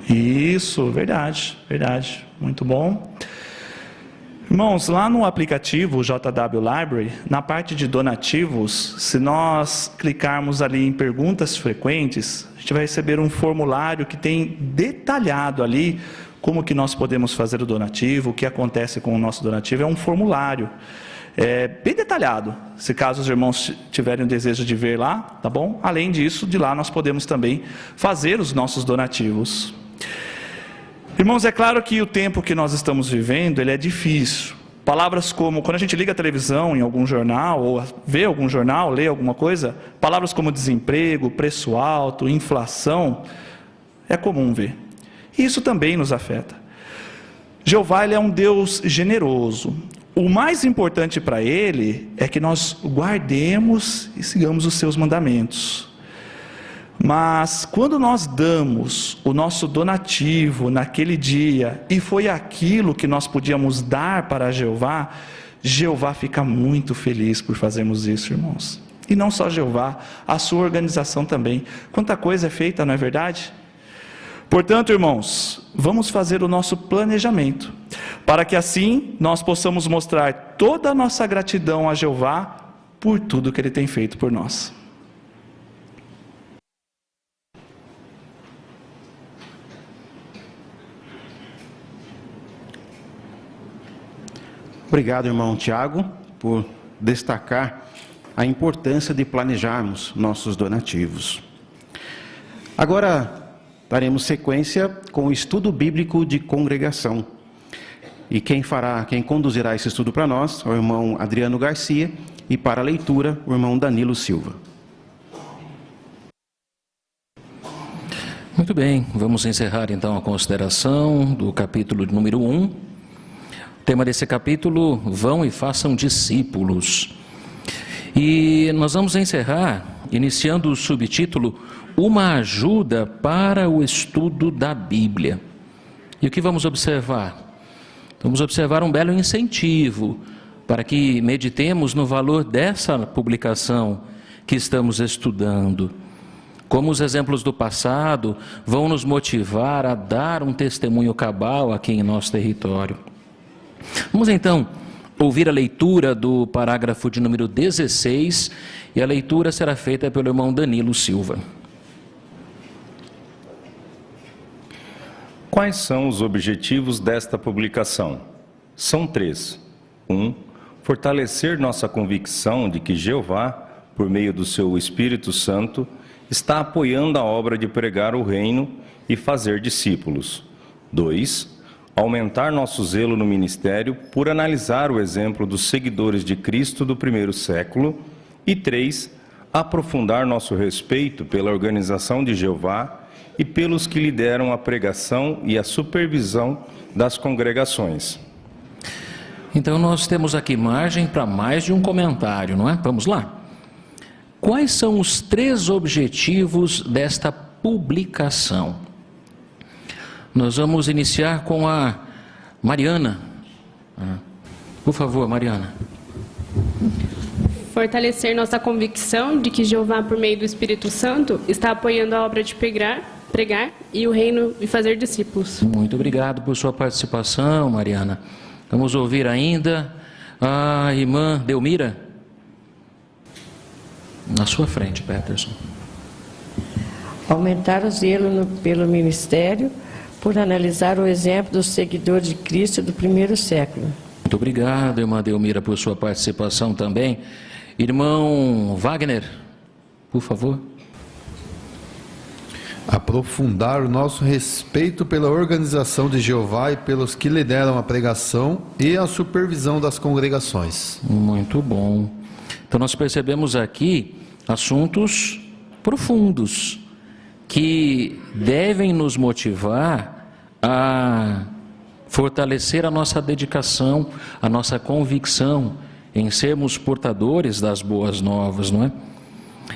Isso, verdade, verdade. Muito bom. Irmãos, lá no aplicativo JW Library, na parte de donativos, se nós clicarmos ali em perguntas frequentes, a gente vai receber um formulário que tem detalhado ali como que nós podemos fazer o donativo, o que acontece com o nosso donativo. É um formulário bem detalhado, se caso os irmãos tiverem o desejo de ver lá, tá bom? Além disso, de lá nós podemos também fazer os nossos donativos. Irmãos, é claro que o tempo que nós estamos vivendo, ele é difícil. Palavras como, quando a gente liga a televisão em algum jornal, ou vê algum jornal, lê alguma coisa, palavras como desemprego, preço alto, inflação, é comum ver. E isso também nos afeta. Jeová, ele é um Deus generoso. O mais importante para ele é que nós guardemos e sigamos os seus mandamentos. Mas quando nós damos o nosso donativo naquele dia, e foi aquilo que nós podíamos dar para Jeová, Jeová fica muito feliz por fazermos isso, irmãos. E não só Jeová, a sua organização também. Quanta coisa é feita, não é verdade? Portanto, irmãos, vamos fazer o nosso planejamento, para que assim nós possamos mostrar toda a nossa gratidão a Jeová por tudo que Ele tem feito por nós. Obrigado, irmão Tiago, por destacar a importância de planejarmos nossos donativos. Agora, daremos sequência com o estudo bíblico de congregação. E quem conduzirá esse estudo para nós é o irmão Adriano Garcia, e para a leitura, o irmão Danilo Silva. Muito bem, vamos encerrar então a consideração do capítulo número 1. O tema desse capítulo, vão e façam discípulos. E nós vamos encerrar, iniciando o subtítulo, uma ajuda para o estudo da Bíblia. E o que vamos observar? Vamos observar um belo incentivo para que meditemos no valor dessa publicação que estamos estudando. Como os exemplos do passado vão nos motivar a dar um testemunho cabal aqui em nosso território. Vamos então ouvir a leitura do parágrafo de número 16, e a leitura será feita pelo irmão Danilo Silva. Quais são os objetivos desta publicação? São 3. 1. Fortalecer nossa convicção de que Jeová, por meio do seu Espírito Santo, está apoiando a obra de pregar o reino e fazer discípulos. 2. Aumentar nosso zelo no ministério por analisar o exemplo dos seguidores de Cristo do primeiro século. E 3. Aprofundar nosso respeito pela organização de Jeová e pelos que lideram a pregação e a supervisão das congregações. Então nós temos aqui margem para mais de um comentário, não é? Vamos lá. Quais são os 3 objetivos desta publicação? Nós vamos iniciar com a Mariana. Por favor, Mariana. Fortalecer nossa convicção de que Jeová, por meio do Espírito Santo, está apoiando a obra de pregar e o reino e fazer discípulos. Muito obrigado por sua participação, Mariana. Vamos ouvir ainda a irmã Delmira. Na sua frente, Peterson. Aumentar o zelo pelo ministério por analisar o exemplo dos seguidores de Cristo do primeiro século. Muito obrigado, irmã Delmira, por sua participação também. Irmão Wagner, por favor. Aprofundar o nosso respeito pela organização de Jeová e pelos que lideram a pregação e a supervisão das congregações. Muito bom. Então nós percebemos aqui assuntos profundos que devem nos motivar a fortalecer a nossa dedicação, a nossa convicção em sermos portadores das boas novas, não é?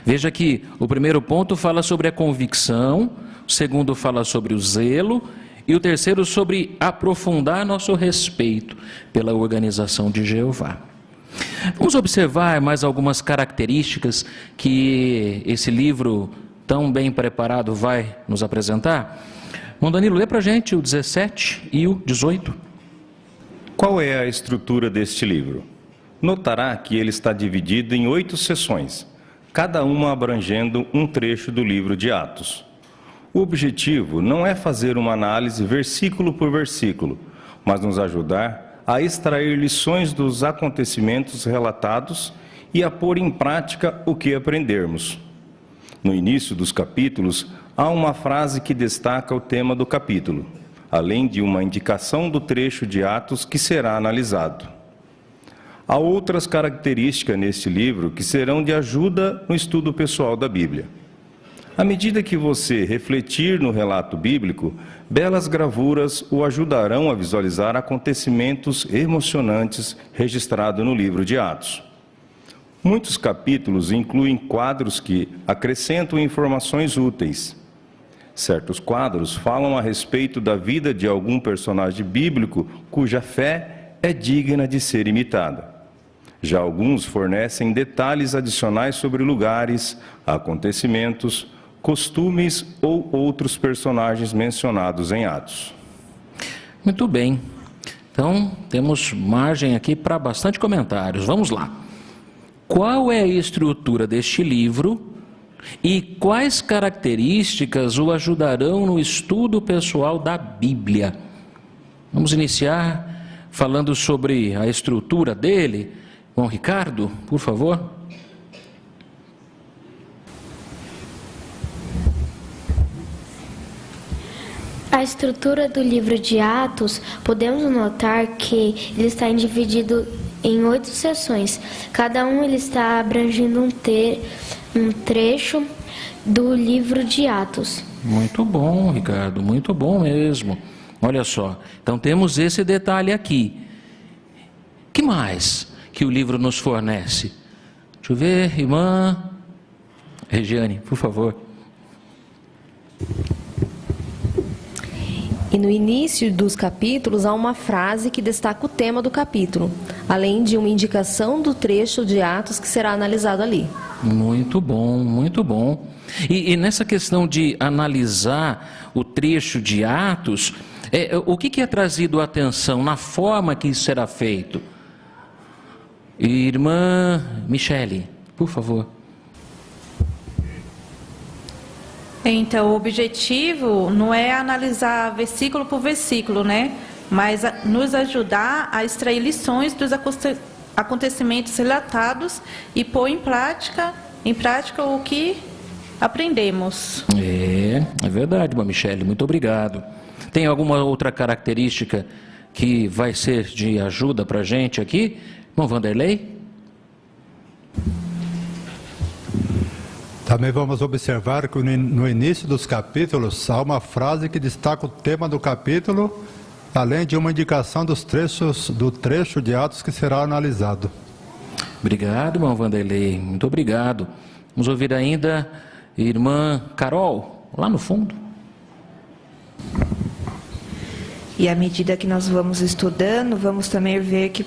Veja que o primeiro ponto fala sobre a convicção, o segundo fala sobre o zelo e o terceiro sobre aprofundar nosso respeito pela organização de Jeová. Vamos observar mais algumas características que esse livro tão bem preparado vai nos apresentar. Irmão Danilo, lê para a gente o 17 e o 18. Qual é a estrutura deste livro? Notará que ele está dividido em 8 seções, cada uma abrangendo um trecho do livro de Atos. O objetivo não é fazer uma análise versículo por versículo, mas nos ajudar a extrair lições dos acontecimentos relatados e a pôr em prática o que aprendermos. No início dos capítulos, há uma frase que destaca o tema do capítulo, além de uma indicação do trecho de Atos que será analisado. Há outras características neste livro que serão de ajuda no estudo pessoal da Bíblia. À medida que você refletir no relato bíblico, belas gravuras o ajudarão a visualizar acontecimentos emocionantes registrados no livro de Atos. Muitos capítulos incluem quadros que acrescentam informações úteis. Certos quadros falam a respeito da vida de algum personagem bíblico cuja fé é digna de ser imitada. Já alguns fornecem detalhes adicionais sobre lugares, acontecimentos, costumes ou outros personagens mencionados em Atos. Muito bem. Então, temos margem aqui para bastante comentários. Vamos lá. Qual é a estrutura deste livro e quais características o ajudarão no estudo pessoal da Bíblia? Vamos iniciar falando sobre a estrutura dele. Bom, Ricardo, por favor. A estrutura do livro de Atos, podemos notar que ele está dividido em 8 seções. Cada ele está abrangendo um trecho do livro de Atos. Muito bom, Ricardo, muito bom mesmo. Olha só, então temos esse detalhe aqui. Que mais que o livro nos fornece? Deixa eu ver, irmã Regiane, por favor. E no início dos capítulos há uma frase que destaca o tema do capítulo, além de uma indicação do trecho de Atos que será analisado ali. Muito bom, muito bom. E nessa questão de analisar o trecho de Atos, o que é trazido à atenção na forma que isso será feito? Irmã Michele, por favor. Então, o objetivo não é analisar versículo por versículo, né? Mas nos ajudar a extrair lições dos acontecimentos relatados e pôr em prática o que aprendemos. É verdade, irmã Michele, muito obrigado. Tem alguma outra característica que vai ser de ajuda para a gente aqui? Irmão Vanderlei? Também vamos observar que no início dos capítulos há uma frase que destaca o tema do capítulo, além de uma indicação do trecho de Atos que será analisado. Obrigado, irmão Vanderlei, muito obrigado. Vamos ouvir ainda irmã Carol, lá no fundo. E à medida que nós vamos estudando, vamos também ver que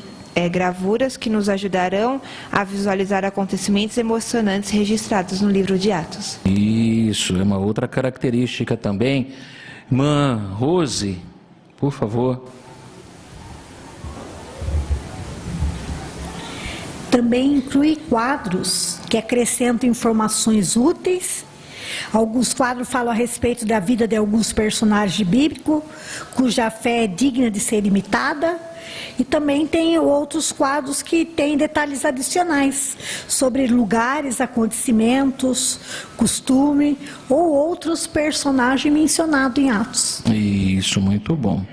gravuras que nos ajudarão a visualizar acontecimentos emocionantes registrados no livro de Atos. Isso, é uma outra característica também. Irmã Rose, por favor. Também inclui quadros que acrescentam informações úteis. Alguns quadros falam a respeito da vida de alguns personagens bíblicos, cuja fé é digna de ser imitada. E também tem outros quadros que têm detalhes adicionais sobre lugares, acontecimentos, costume ou outros personagens mencionados em Atos. Isso, muito bom.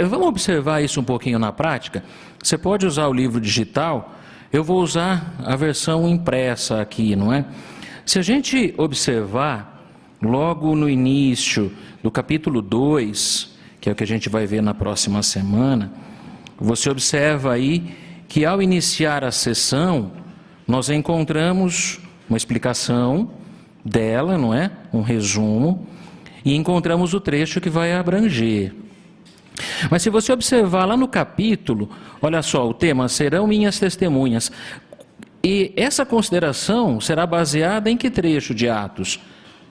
Vamos observar isso um pouquinho na prática? Você pode usar o livro digital, eu vou usar a versão impressa aqui, não é? Se a gente observar, logo no início do capítulo 2, que é o que a gente vai ver na próxima semana, você observa aí que ao iniciar a sessão, nós encontramos uma explicação dela, não é? Um resumo, e encontramos o trecho que vai abranger. Mas se você observar lá no capítulo, olha só, o tema, serão minhas testemunhas. E essa consideração será baseada em que trecho de Atos?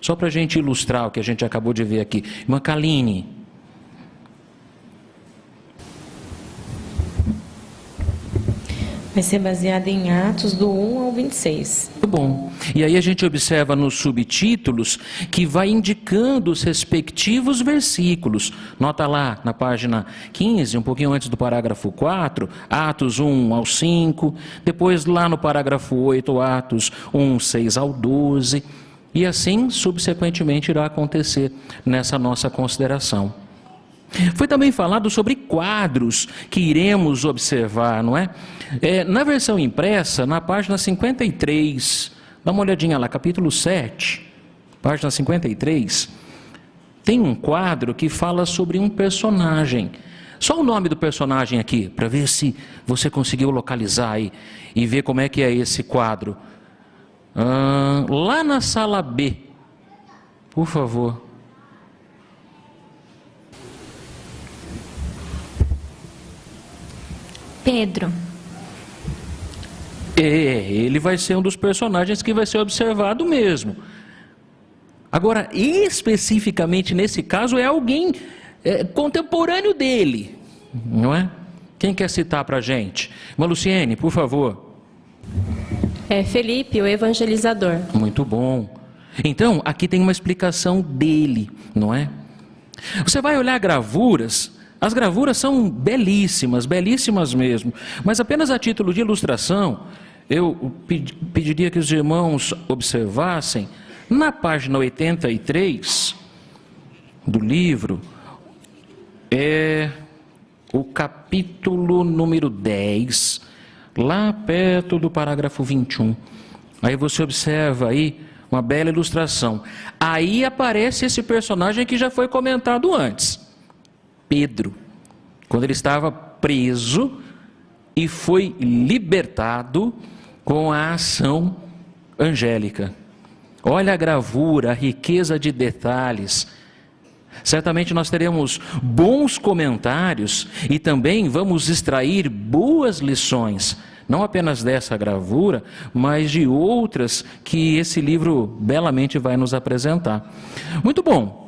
Só para a gente ilustrar o que a gente acabou de ver aqui. Irmã Kaline. Vai ser baseada em Atos do 1 ao 26. Muito bom. E aí a gente observa nos subtítulos que vai indicando os respectivos versículos. Nota lá na página 15, um pouquinho antes do parágrafo 4, Atos 1 ao 5. Depois lá no parágrafo 8, Atos 1, 6 ao 12. E assim, subsequentemente, irá acontecer nessa nossa consideração. Foi também falado sobre quadros que iremos observar, não é? Na versão impressa, na página 53, dá uma olhadinha lá, capítulo 7, página 53, tem um quadro que fala sobre um personagem. Só o nome do personagem aqui, para ver se você conseguiu localizar aí e ver como é que é esse quadro. Lá na sala B, por favor. Pedro. Ele vai ser um dos personagens que vai ser observado mesmo. Agora, especificamente nesse caso, é alguém contemporâneo dele, não é? Quem quer citar para a gente? Irmã Luciene, por favor. Felipe, o evangelizador. Muito bom. Então, aqui tem uma explicação dele, não é? Você vai olhar gravuras. As gravuras são belíssimas, belíssimas mesmo, mas apenas a título de ilustração, eu pediria que os irmãos observassem, na página 83 do livro, o capítulo número 10, lá perto do parágrafo 21. Aí você observa aí uma bela ilustração. Aí aparece esse personagem que já foi comentado antes. Pedro, quando ele estava preso e foi libertado com a ação angélica. Olha a gravura, a riqueza de detalhes. Certamente nós teremos bons comentários e também vamos extrair boas lições, não apenas dessa gravura, mas de outras que esse livro belamente vai nos apresentar. Muito bom.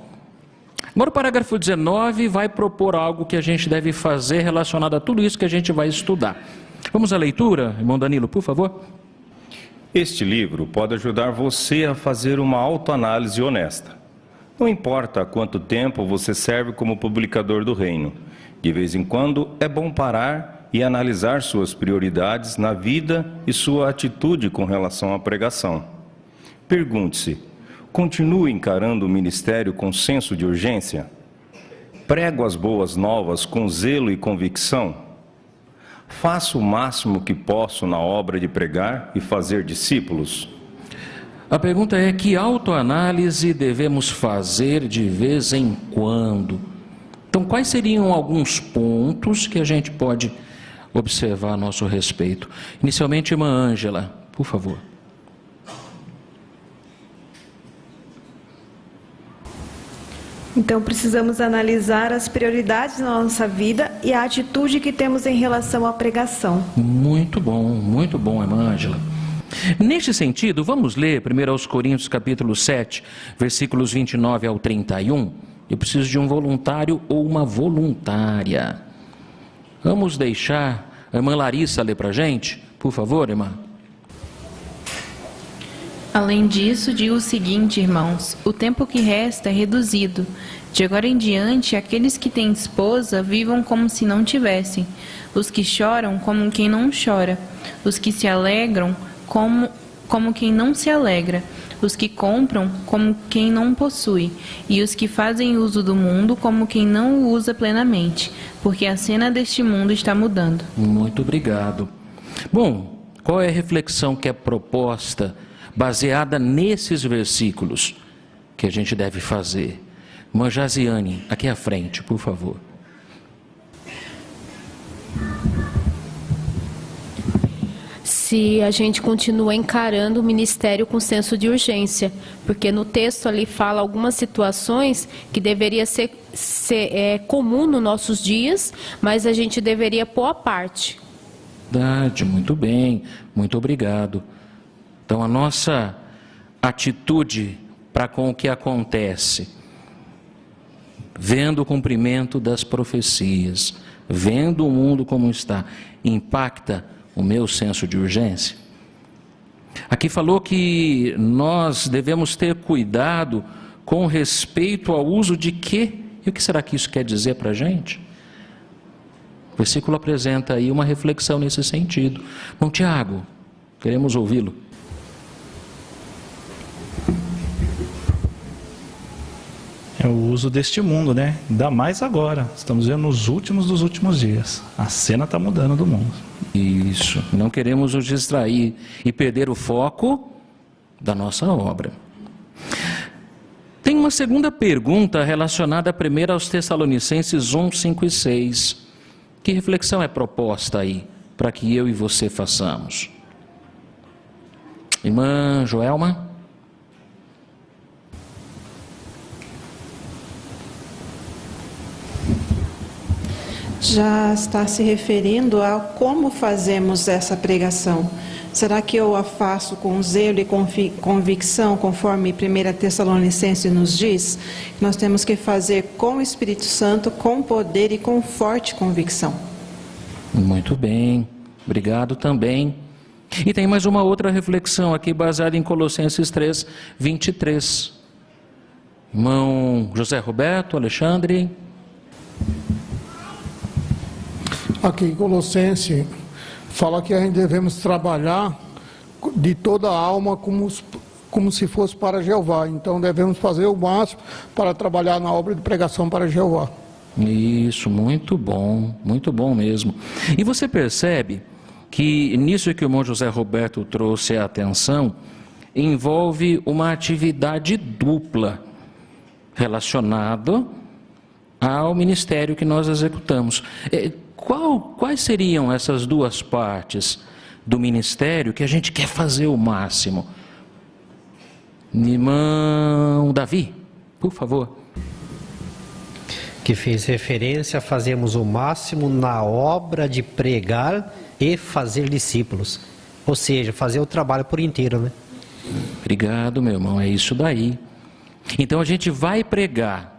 Agora o parágrafo 19 vai propor algo que a gente deve fazer relacionado a tudo isso que a gente vai estudar. Vamos à leitura, irmão Danilo, por favor. Este livro pode ajudar você a fazer uma autoanálise honesta. Não importa há quanto tempo você serve como publicador do reino. De vez em quando é bom parar e analisar suas prioridades na vida e sua atitude com relação à pregação. Pergunte-se: continuo encarando o ministério com senso de urgência? Prego as boas novas com zelo e convicção? Faço o máximo que posso na obra de pregar e fazer discípulos? A pergunta é: que autoanálise devemos fazer de vez em quando? Então, quais seriam alguns pontos que a gente pode observar a nosso respeito? Inicialmente, irmã Ângela, por favor. Então, precisamos analisar as prioridades na nossa vida e a atitude que temos em relação à pregação. Muito bom, irmã Ângela. Neste sentido, vamos ler 1 Coríntios capítulo 7, versículos 29 ao 31. Eu preciso de um voluntário ou uma voluntária. Vamos deixar a irmã Larissa ler para a gente, por favor, irmã. Além disso, digo o seguinte, irmãos: o tempo que resta é reduzido, De agora em diante, aqueles que têm esposa vivam como se não tivessem, os que choram como quem não chora, os que se alegram como quem não se alegra, os que compram como quem não possui, e os que fazem uso do mundo como quem não o usa plenamente, porque a cena deste mundo está mudando. Muito obrigado. Bom, qual é a reflexão que é proposta, baseada nesses versículos, que a gente deve fazer? Irmã Jaziane, aqui à frente, por favor. Se a gente continua encarando o ministério com senso de urgência, porque no texto ali fala algumas situações que deveria ser comum nos nossos dias, mas a gente deveria pôr à parte. Verdade, muito bem, muito obrigado. Então a nossa atitude para com o que acontece, vendo o cumprimento das profecias, vendo o mundo como está, impacta o meu senso de urgência? Aqui falou que nós devemos ter cuidado com respeito ao uso de quê? E o que será que isso quer dizer para a gente? O versículo apresenta aí uma reflexão nesse sentido. Bom, Tiago, queremos ouvi-lo. É o uso deste mundo, né? Ainda mais agora. Estamos vendo nos últimos dos últimos dias. A cena está mudando do mundo. Isso. Não queremos nos distrair e perder o foco da nossa obra. Tem uma segunda pergunta relacionada primeiro aos Tessalonicenses 1, 5 e 6. Que reflexão é proposta aí para que eu e você façamos? Irmã Joelma? Já está se referindo a como fazemos essa pregação. Será que eu a faço com zelo e convicção, conforme 1 Tessalonicenses nos diz? Nós temos que fazer com o Espírito Santo, com poder e com forte convicção. Muito bem, obrigado também. E tem mais uma outra reflexão aqui, baseada em Colossenses 3, 23. Irmão José Roberto, Alexandre. Aqui em Colossenses fala que a gente devemos trabalhar de toda a alma como se fosse para Jeová. Então devemos fazer o máximo para trabalhar na obra de pregação para Jeová. Isso, muito bom mesmo. E você percebe que nisso que o irmão José Roberto trouxe a atenção, envolve uma atividade dupla relacionada ao ministério que nós executamos. Quais seriam essas duas partes do ministério que a gente quer fazer o máximo? Irmão Davi, por favor. Que fez referência a fazermos o máximo na obra de pregar e fazer discípulos. Ou seja, fazer o trabalho por inteiro, né? Obrigado, meu irmão, é isso daí. Então a gente vai pregar.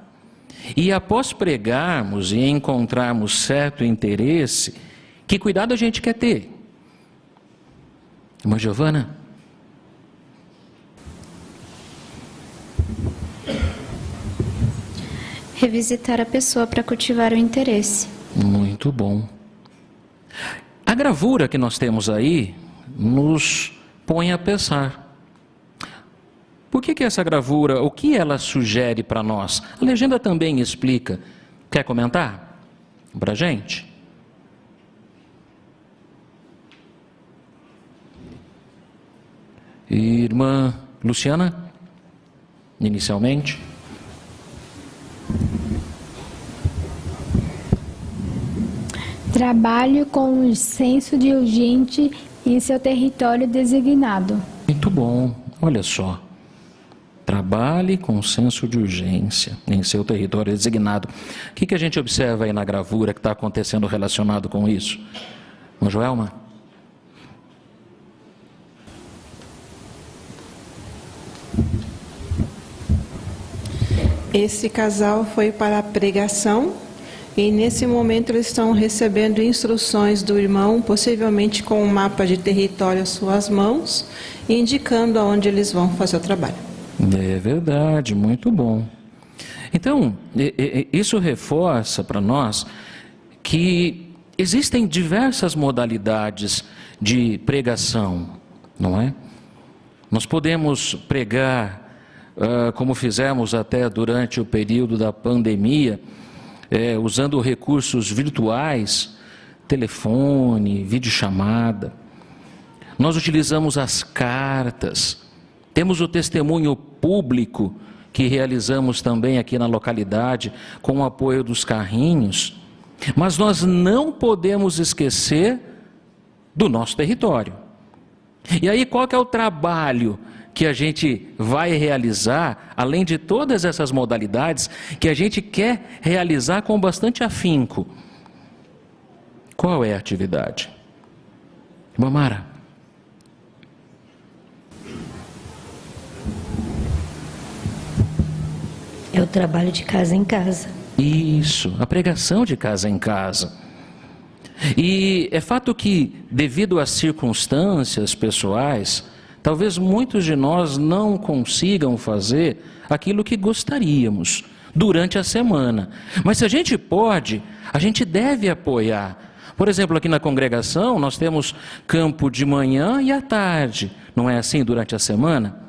E após pregarmos e encontrarmos certo interesse, que cuidado a gente quer ter? Irmã Giovana? Revisitar a pessoa para cultivar o interesse. Muito bom. A gravura que nós temos aí nos põe a pensar. Por que essa gravura, o que ela sugere para nós? A legenda também explica. Quer comentar para a gente? Irmã Luciana, inicialmente. Trabalho com um senso de urgente em seu território designado. Muito bom, olha só. Trabalhe com senso de urgência em seu território designado. O que a gente observa aí na gravura que está acontecendo relacionado com isso? Irmã Joelma? Esse casal foi para a pregação e nesse momento eles estão recebendo instruções do irmão, possivelmente com um mapa de território às suas mãos, indicando aonde eles vão fazer o trabalho. É verdade, muito bom. Então, isso reforça para nós que existem diversas modalidades de pregação, não é? Nós podemos pregar, como fizemos até durante o período da pandemia, usando recursos virtuais, telefone, videochamada. Nós utilizamos as cartas, temos o testemunho público que realizamos também aqui na localidade com o apoio dos carrinhos, mas nós não podemos esquecer do nosso território. E aí qual que é o trabalho que a gente vai realizar, além de todas essas modalidades, que a gente quer realizar com bastante afinco? Qual é a atividade? Mamara. É o trabalho de casa em casa. Isso, a pregação de casa em casa. E é fato que, devido às circunstâncias pessoais, talvez muitos de nós não consigam fazer aquilo que gostaríamos durante a semana. Mas se a gente pode, a gente deve apoiar. Por exemplo, aqui na congregação, nós temos campo de manhã e à tarde. Não é assim durante a semana?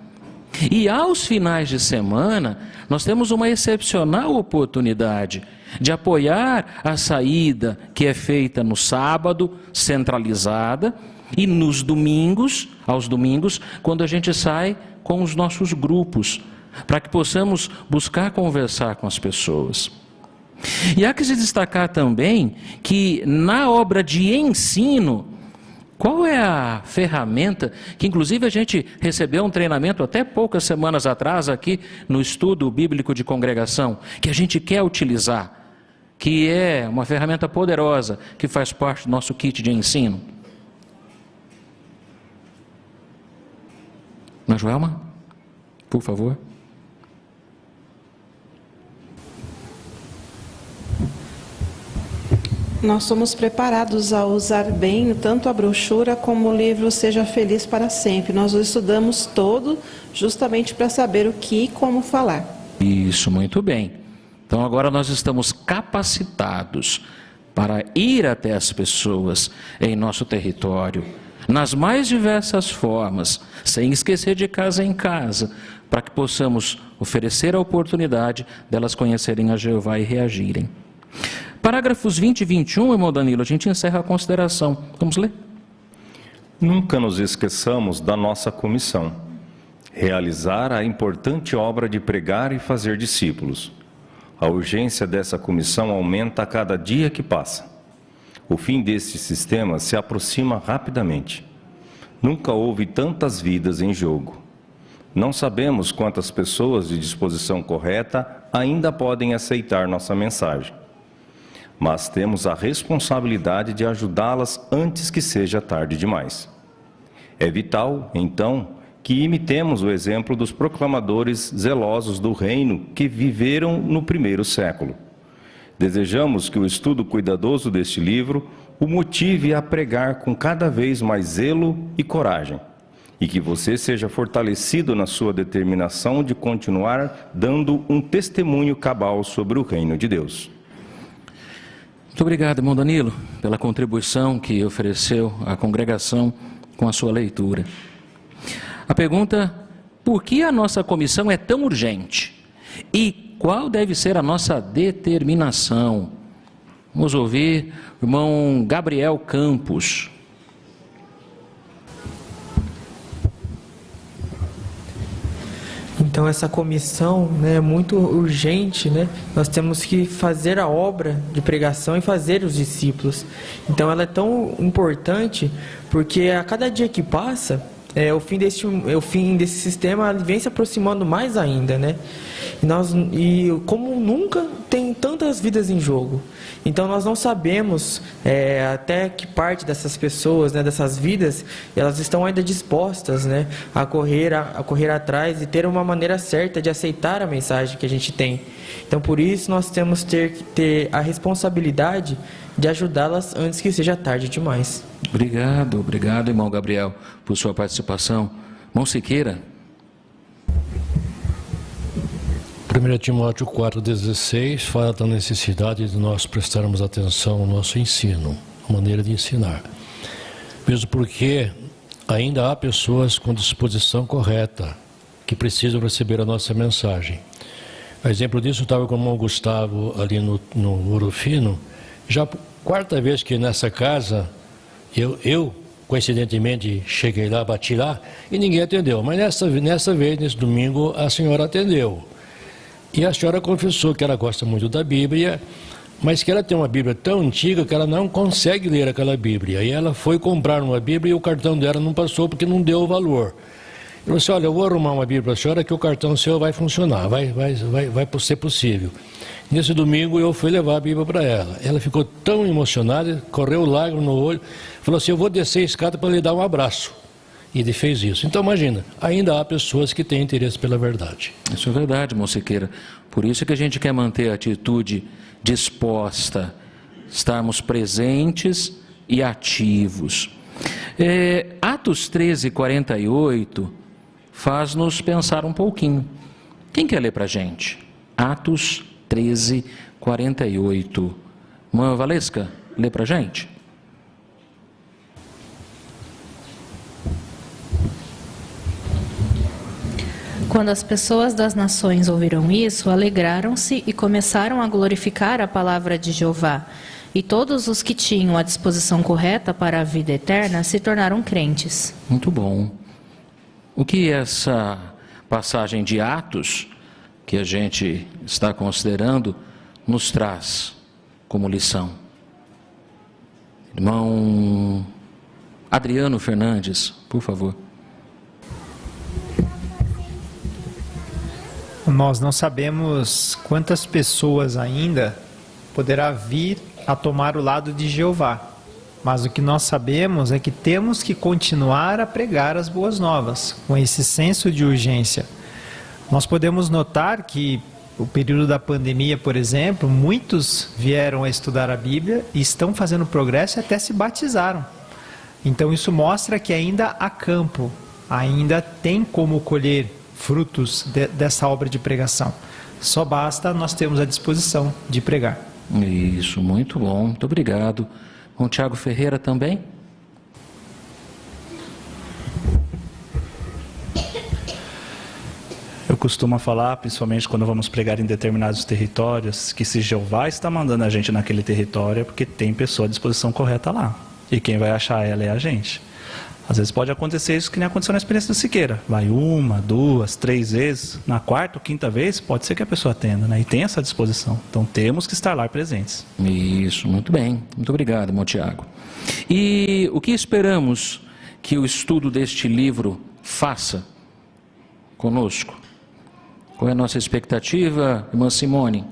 E aos finais de semana, nós temos uma excepcional oportunidade de apoiar a saída que é feita no sábado, centralizada, e nos domingos, aos domingos, quando a gente sai com os nossos grupos, para que possamos buscar conversar com as pessoas. E há que se destacar também que na obra de ensino, qual é a ferramenta que inclusive a gente recebeu um treinamento até poucas semanas atrás aqui no estudo bíblico de congregação, que a gente quer utilizar, que é uma ferramenta poderosa que faz parte do nosso kit de ensino? Na Joelma, por favor. Nós somos preparados a usar bem tanto a brochura como o livro Seja Feliz para Sempre. Nós o estudamos todo justamente para saber o que e como falar. Isso, muito bem. Então agora nós estamos capacitados para ir até as pessoas em nosso território, nas mais diversas formas, sem esquecer de casa em casa, para que possamos oferecer a oportunidade delas conhecerem a Jeová e reagirem. Parágrafos 20 e 21, irmão Danilo, a gente encerra a consideração. Vamos ler? Nunca nos esqueçamos da nossa comissão: realizar a importante obra de pregar e fazer discípulos. A urgência dessa comissão aumenta a cada dia que passa. O fim deste sistema se aproxima rapidamente. Nunca houve tantas vidas em jogo. Não sabemos quantas pessoas de disposição correta ainda podem aceitar nossa mensagem, mas temos a responsabilidade de ajudá-las antes que seja tarde demais. É vital, então, que imitemos o exemplo dos proclamadores zelosos do reino que viveram no primeiro século. Desejamos que o estudo cuidadoso deste livro o motive a pregar com cada vez mais zelo e coragem, e que você seja fortalecido na sua determinação de continuar dando um testemunho cabal sobre o reino de Deus. Muito obrigado, irmão Danilo, pela contribuição que ofereceu à congregação com a sua leitura. A pergunta: por que a nossa comissão é tão urgente? E qual deve ser a nossa determinação? Vamos ouvir o irmão Gabriel Campos. Então essa comissão, né, é muito urgente, né? Nós temos que fazer a obra de pregação e fazer os discípulos. Então ela é tão importante porque a cada dia que passa, o fim desse sistema vem se aproximando mais ainda, né? E como nunca tem tantas vidas em jogo. Então nós não sabemos até que parte dessas pessoas, né, dessas vidas, elas estão ainda dispostas, né, a correr atrás e ter uma maneira certa de aceitar a mensagem que a gente tem. Então por isso nós temos que ter a responsabilidade de ajudá-las antes que seja tarde demais. Obrigado, irmão Gabriel, por sua participação. Irmão Siqueira. 1 Timóteo 4,16 fala da necessidade de nós prestarmos atenção ao nosso ensino, a maneira de ensinar. Mesmo porque ainda há pessoas com disposição correta que precisam receber a nossa mensagem. A exemplo disso, eu estava com o irmão Gustavo ali no Ouro Fino. Já a quarta vez que nessa casa, eu coincidentemente cheguei lá, bati lá e ninguém atendeu. Mas nessa vez, nesse domingo, a senhora atendeu. E a senhora confessou que ela gosta muito da Bíblia, mas que ela tem uma Bíblia tão antiga que ela não consegue ler aquela Bíblia. E ela foi comprar uma Bíblia e o cartão dela não passou porque não deu o valor. Eu disse, olha, eu vou arrumar uma Bíblia para a senhora que o cartão seu vai funcionar, vai ser possível. Nesse domingo eu fui levar a Bíblia para ela. Ela ficou tão emocionada, correu lágrima no olho, falou assim, eu vou descer a escada para lhe dar um abraço. E ele fez isso. Então imagina, ainda há pessoas que têm interesse pela verdade. Isso é verdade, irmão Siqueira. Por isso que a gente quer manter a atitude disposta, estarmos presentes e ativos. Atos 13:48 faz-nos pensar um pouquinho. Quem quer ler para a gente? Atos 13:48. Irmã Valesca, lê para a gente. Quando as pessoas das nações ouviram isso, alegraram-se e começaram a glorificar a palavra de Jeová. E todos os que tinham a disposição correta para a vida eterna se tornaram crentes. Muito bom. O que essa passagem de Atos, que a gente está considerando, nos traz como lição? Irmão Adriano Fernandes, por favor. Nós não sabemos quantas pessoas ainda poderá vir a tomar o lado de Jeová. Mas o que nós sabemos é que temos que continuar a pregar as boas novas, com esse senso de urgência. Nós podemos notar que, no período da pandemia, por exemplo, muitos vieram a estudar a Bíblia e estão fazendo progresso e até se batizaram. Então isso mostra que ainda há campo, ainda tem como colher frutos dessa obra de pregação. Só basta nós termos a disposição de pregar. Isso, muito bom, muito obrigado. Com o Tiago Ferreira também? Eu costumo falar, principalmente quando vamos pregar em determinados territórios, que se Jeová está mandando a gente naquele território é porque tem pessoa à disposição correta lá. E quem vai achar ela é a gente. Às vezes pode acontecer isso que nem aconteceu na experiência do Siqueira. Vai 1, 2, 3 vezes, na 4ª ou 5ª vez, pode ser que a pessoa atenda, né? E tem essa disposição. Então temos que estar lá presentes. Isso, muito bem. Muito obrigado, irmão Tiago. E o que esperamos que o estudo deste livro faça conosco? Qual é a nossa expectativa, irmã Simone?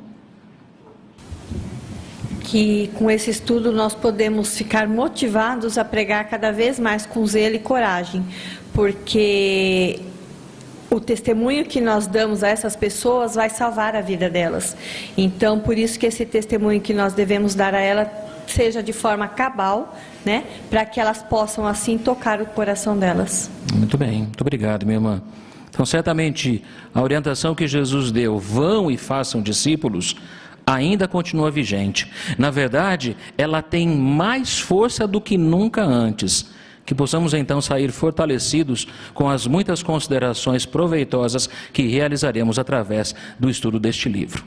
Que com esse estudo nós podemos ficar motivados a pregar cada vez mais com zelo e coragem, porque o testemunho que nós damos a essas pessoas vai salvar a vida delas. Então, por isso que esse testemunho que nós devemos dar a ela seja de forma cabal, né, para que elas possam assim tocar o coração delas. Muito bem, muito obrigado, minha irmã. Então, certamente, a orientação que Jesus deu, vão e façam discípulos, ainda continua vigente. Na verdade, ela tem mais força do que nunca antes. Que possamos então sair fortalecidos com as muitas considerações proveitosas que realizaremos através do estudo deste livro.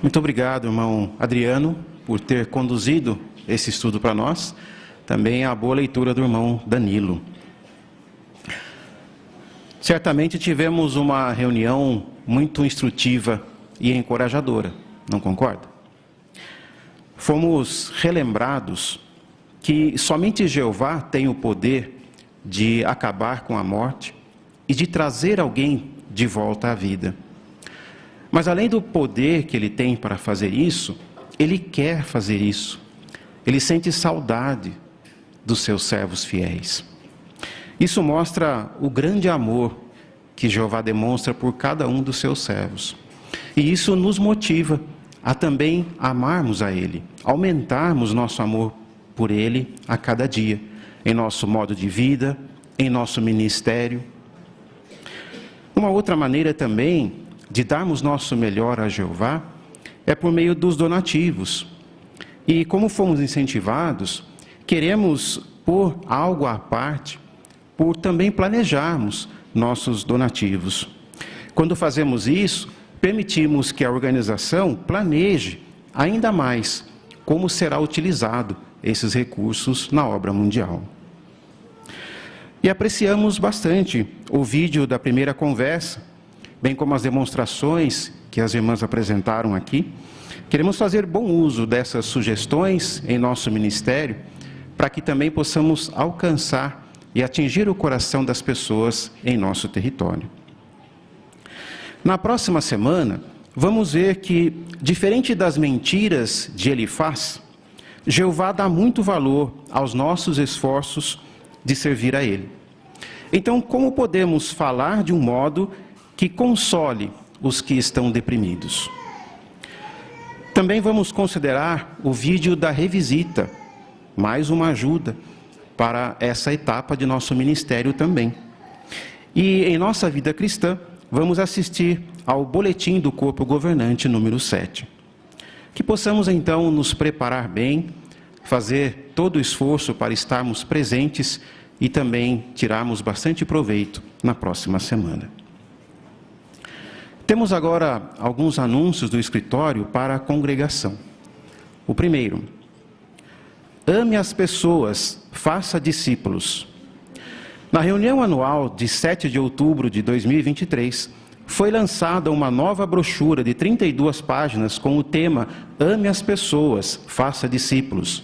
Muito obrigado, irmão Adriano, por ter conduzido esse estudo para nós. Também a boa leitura do irmão Danilo. Certamente tivemos uma reunião muito instrutiva e encorajadora, não concorda? Fomos relembrados que somente Jeová tem o poder de acabar com a morte e de trazer alguém de volta à vida. Mas além do poder que ele tem para fazer isso, ele quer fazer isso. Ele sente saudade dos seus servos fiéis. Isso mostra o grande amor que Jeová demonstra por cada um dos seus servos. E isso nos motiva a também amarmos a Ele, aumentarmos nosso amor por Ele a cada dia, em nosso modo de vida, em nosso ministério. Uma outra maneira também de darmos nosso melhor a Jeová é por meio dos donativos. E como fomos incentivados, queremos pôr algo à parte por também planejarmos nossos donativos. Quando fazemos isso, permitimos que a organização planeje ainda mais como será utilizado esses recursos na obra mundial. E apreciamos bastante o vídeo da primeira conversa, bem como as demonstrações que as irmãs apresentaram aqui. Queremos fazer bom uso dessas sugestões em nosso ministério, para que também possamos alcançar e atingir o coração das pessoas em nosso território. Na próxima semana, vamos ver que, diferente das mentiras de Elifaz, Jeová dá muito valor aos nossos esforços de servir a Ele. Então, como podemos falar de um modo que console os que estão deprimidos? Também vamos considerar o vídeo da revisita, mais uma ajuda para essa etapa de nosso ministério também. E em nossa vida cristã, vamos assistir ao boletim do corpo governante número 7. Que possamos então nos preparar bem, fazer todo o esforço para estarmos presentes e também tirarmos bastante proveito na próxima semana. Temos agora alguns anúncios do escritório para a congregação. O primeiro: ame as pessoas, faça discípulos. Na reunião anual de 7 de outubro de 2023, foi lançada uma nova brochura de 32 páginas com o tema Ame as pessoas, faça discípulos.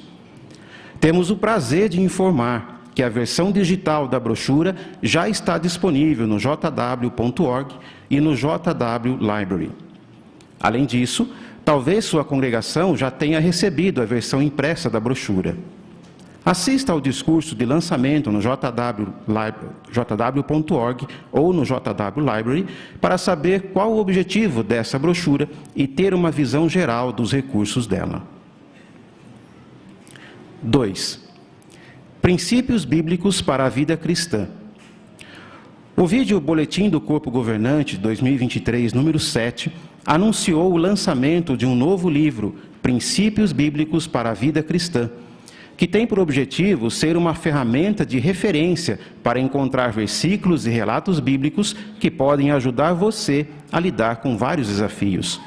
Temos o prazer de informar que a versão digital da brochura já está disponível no jw.org e no JW Library. Além disso, talvez sua congregação já tenha recebido a versão impressa da brochura. Assista ao discurso de lançamento no jw.org ou no JW Library para saber qual o objetivo dessa brochura e ter uma visão geral dos recursos dela. 2. Princípios bíblicos para a vida cristã. O vídeo Boletim do Corpo Governante 2023, número 7, anunciou o lançamento de um novo livro, Princípios Bíblicos para a Vida Cristã, que tem por objetivo ser uma ferramenta de referência para encontrar versículos e relatos bíblicos que podem ajudar você a lidar com vários desafios.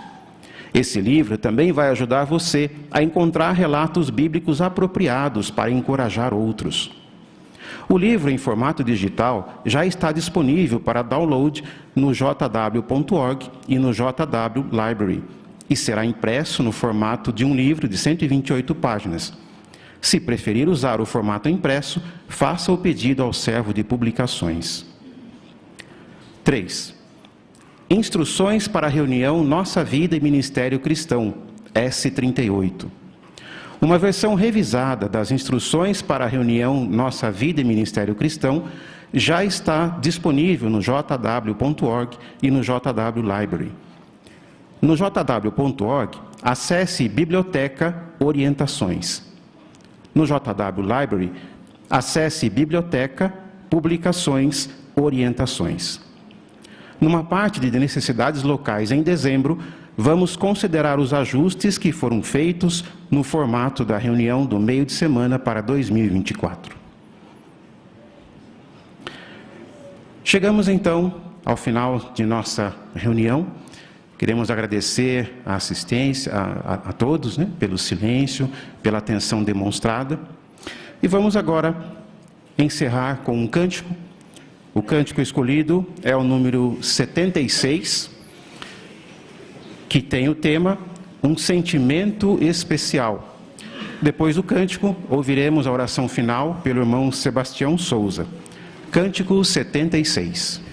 Esse livro também vai ajudar você a encontrar relatos bíblicos apropriados para encorajar outros. O livro em formato digital já está disponível para download no jw.org e no JW Library e será impresso no formato de um livro de 128 páginas. Se preferir usar o formato impresso, faça o pedido ao servo de publicações. 3. Instruções para a reunião Nossa Vida e Ministério Cristão, S38. Uma versão revisada das instruções para a reunião Nossa Vida e Ministério Cristão já está disponível no jw.org e no JW Library. No jw.org, acesse Biblioteca Orientações. No JW Library, acesse Biblioteca Publicações Orientações. Numa parte de necessidades locais em dezembro, vamos considerar os ajustes que foram feitos no formato da reunião do meio de semana para 2024. Chegamos então ao final de nossa reunião. Queremos agradecer a assistência a todos, pelo silêncio, pela atenção demonstrada. E vamos agora encerrar com um cântico. O cântico escolhido é o número 76, que tem o tema Um Sentimento Especial. Depois do cântico, ouviremos a oração final pelo irmão Sebastião Souza. Cântico 76.